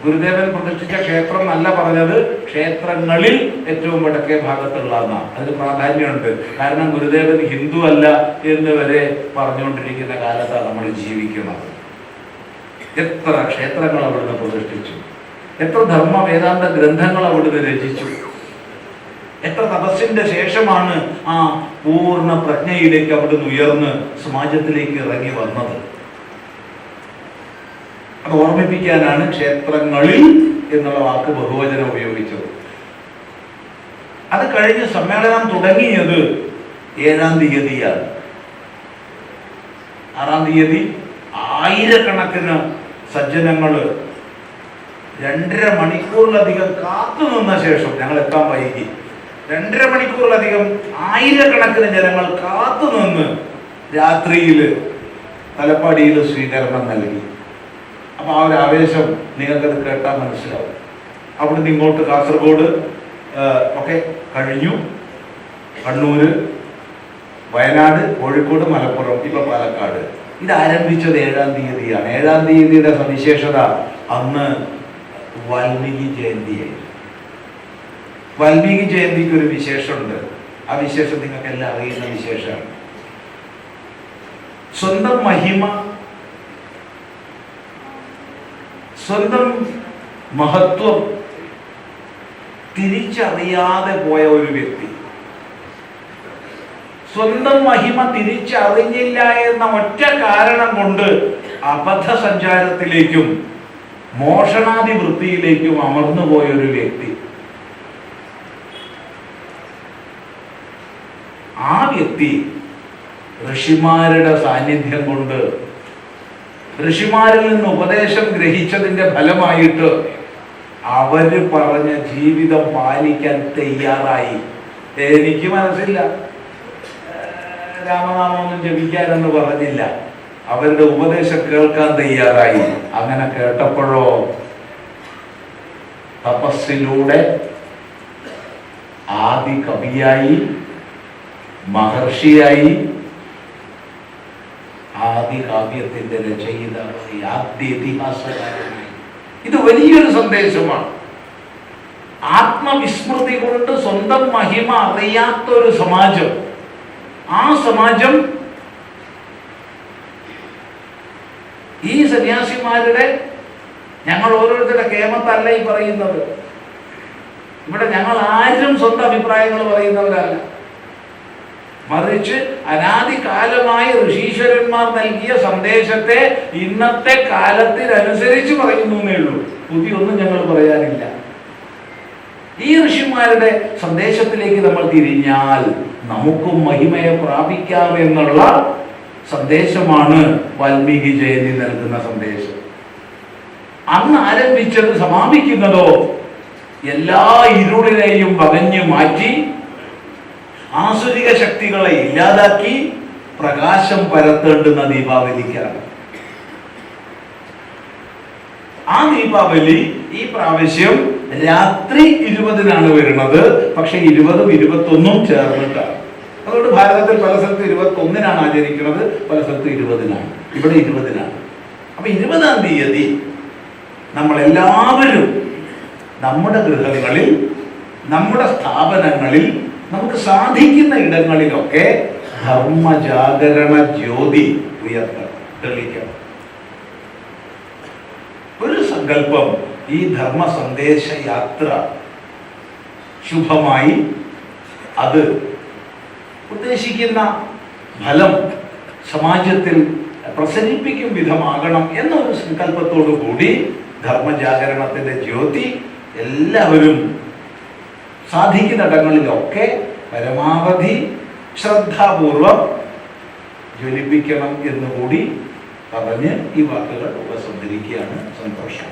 ഗുരുദേവൻ പ്രതിഷ്ഠിച്ച ക്ഷേത്രം എന്നല്ല പറഞ്ഞത്, ക്ഷേത്രങ്ങളിൽ ഏറ്റവും വടക്കേ ഭാഗത്തുള്ള എന്നാണ്. അതിന് പ്രാധാന്യമുണ്ട്. കാരണം ഗുരുദേവൻ ഹിന്ദു അല്ല എന്ന് വരെ പറഞ്ഞുകൊണ്ടിരിക്കുന്ന കാലത്താണ് നമ്മൾ ജീവിക്കുന്നത്. എത്ര ക്ഷേത്രങ്ങൾ അവിടുന്ന് പ്രതിഷ്ഠിച്ചു, എത്ര ധർമ്മ വേദാന്ത ഗ്രന്ഥങ്ങൾ അവിടുന്ന് രചിച്ചു, എത്ര തപസ്സിന്റെ ശേഷമാണ് ആ പൂർണ്ണ പ്രജ്ഞയിലേക്ക് അവിടുന്ന് ഉയർന്ന് സമാജത്തിലേക്ക് ഇറങ്ങി വന്നത്. അത് ഓർമ്മിപ്പിക്കാനാണ് ക്ഷേത്രങ്ങളിൽ എന്നുള്ള വാക്ക് ബഹുവചനം ഉപയോഗിച്ചത്. അത് കഴിഞ്ഞ് സമ്മേളനം തുടങ്ങിയത് 7-ാം തീയതിയാണ്. 6-ാം തീയതി ആയിരക്കണക്കിന് സജ്ജനങ്ങള് 2.5 മണിക്കൂറിലധികം കാത്തു നിന്ന ശേഷം, ഞങ്ങൾ എത്താൻ വൈകി, 2.5 മണിക്കൂറിലധികം ആയിരക്കണക്കിന് ജനങ്ങൾ കാത്തുനിന്ന് രാത്രിയിൽ തലപ്പാടിയിൽ സ്വീകരണം നൽകി. അപ്പോൾ ആ ഒരു ആവേശം നിങ്ങൾക്കത് കേട്ടാൽ മനസ്സിലാവും. അവിടുന്ന് ഇങ്ങോട്ട് കാസർഗോഡ് ഒക്കെ കഴിഞ്ഞു, കണ്ണൂർ, വയനാട്, കോഴിക്കോട്, മലപ്പുറം, ഇപ്പൊ പാലക്കാട്. ഇത് ആരംഭിച്ചത് 7-ാം തീയതിയാണ്. 7-ാം തീയതിയുടെ സവിശേഷത അന്ന് വാൽമീകി ജയന്തിയായി. വാൽമീകി ജയന്തിക്ക് ഒരു വിശേഷമുണ്ട്. ആ വിശേഷം നിങ്ങൾക്ക് എല്ലാം അറിയുന്ന വിശേഷമാണ്. സ്വന്തം മഹിമ, സ്വന്തം മഹത്വം തിരിച്ചറിയാതെ പോയ ഒരു വ്യക്തി, സ്വന്തം മഹിമ തിരിച്ചറിഞ്ഞില്ല എന്ന ഒറ്റ കാരണം കൊണ്ട് അബദ്ധസഞ്ചാരത്തിലേക്കും മോഷണാദി വൃത്തിയിലേക്കും അമർന്നുപോയ ഒരു വ്യക്തി. ആ വ്യക്തി ഋഷിമാരുടെ സാന്നിധ്യം കൊണ്ട്, ഋഷിമാരിൽ നിന്ന് ഉപദേശം ഗ്രഹിച്ചതിന്റെ ഫലമായിട്ട് അവര് പറഞ്ഞ ജീവിതം പാലിക്കാൻ തയ്യാറായി. എനിക്ക് മനസ്സില്ല, രാമനാമൊന്നും ജപിക്കാനെന്ന് പറഞ്ഞില്ല, അവരുടെ ഉപദേശം കേൾക്കാൻ തയ്യാറായി. അങ്ങനെ കേട്ടപ്പോഴോ തപസ്സിലൂടെ ആദി കവിയായി, മഹർഷിയായി, ആദി കാവ്യത്തിന്റെ രചയിതാവായി, ആദ്യ ഇതിഹാസകാരനായി. ഇത് വലിയൊരു സന്ദേശമാണ്. ആത്മവിസ്മൃതി കൊണ്ട് സ്വന്തം മഹിമ അറിയാത്തൊരു സമാജം, ആ സമാജം ഈ സന്യാസിമാരുടെ, ഞങ്ങൾ ഓരോരുത്തരുടെ കേമത്തല്ല ഈ പറയുന്നത്. ഇവിടെ ഞങ്ങൾ ആരും സ്വന്തം അഭിപ്രായങ്ങൾ പറയുന്നവരല്ല, മറിച്ച് അനാദികാലമായി ഋഷീശ്വരന്മാർ നൽകിയ സന്ദേശത്തെ ഇന്നത്തെ കാലത്തിനനുസരിച്ച് പറയുന്നേ ഉള്ളൂ. പുതിയൊന്നും ഞങ്ങൾ പറയാനില്ല. ഈ ഋഷിമാരുടെ സന്ദേശത്തിലേക്ക് നമ്മൾ തിരിഞ്ഞാൽ നമുക്കും മഹിമയെ പ്രാപിക്കാമെന്നുള്ള സന്ദേശമാണ് വാൽമീകി ജയന്തി നൽകുന്ന സന്ദേശം. അന്ന് ആരംഭിച്ചത് സമാപിക്കുന്നതോ എല്ലാ ഇരുളിനെയും വകഞ്ഞു മാറ്റി ആസുരിക ശക്തികളെ ഇല്ലാതാക്കി പ്രകാശം പരത്തേണ്ടുന്ന ദീപാവലിക്കാണ്. ആ ദീപാവലി ഈ പ്രാവശ്യം രാത്രി 20-നാണ് വരുന്നത്. പക്ഷെ 20-ഉം 21-ഉം ചേർന്നിട്ടാണ്. അതുകൊണ്ട് ഭാരതത്തിൽ പല സ്ഥലത്ത് 21-നാണ് ആചരിക്കുന്നത്, പല സ്ഥലത്ത് 20-നാണ്. ഇവിടെ 20-നാണ്. അപ്പൊ 20-ാം തീയതി നമ്മളെല്ലാവരും നമ്മുടെ ഗൃഹങ്ങളിൽ, നമ്മുടെ സ്ഥാപനങ്ങളിൽ, നമുക്ക് സാധിക്കുന്ന ഇടങ്ങളിലൊക്കെ ധർമ്മജാഗരണ ജ്യോതി ഉയർത്തണം, തെളിയിക്കണം. ഒരു സങ്കല്പം, ഈ ധർമ്മ സന്ദേശ യാത്ര ശുഭമായി, അത് ഉദ്ദേശിക്കുന്ന ഫലം സമാജത്തിൽ പ്രസരിപ്പിക്കും വിധമാകണം എന്നൊരു സങ്കല്പത്തോടു കൂടി ധർമ്മജാഗരണത്തിന്റെ ജ്യോതി എല്ലാവരും സാധിക്കുന്നിടങ്ങളിലൊക്കെ പരമാവധി ശ്രദ്ധാപൂർവം ജ്വലിപ്പിക്കണം എന്നുകൂടി പറഞ്ഞ് ഈ വാക്കുകൾ ഉപസംഹരിക്കുകയാണ്. സന്തോഷം.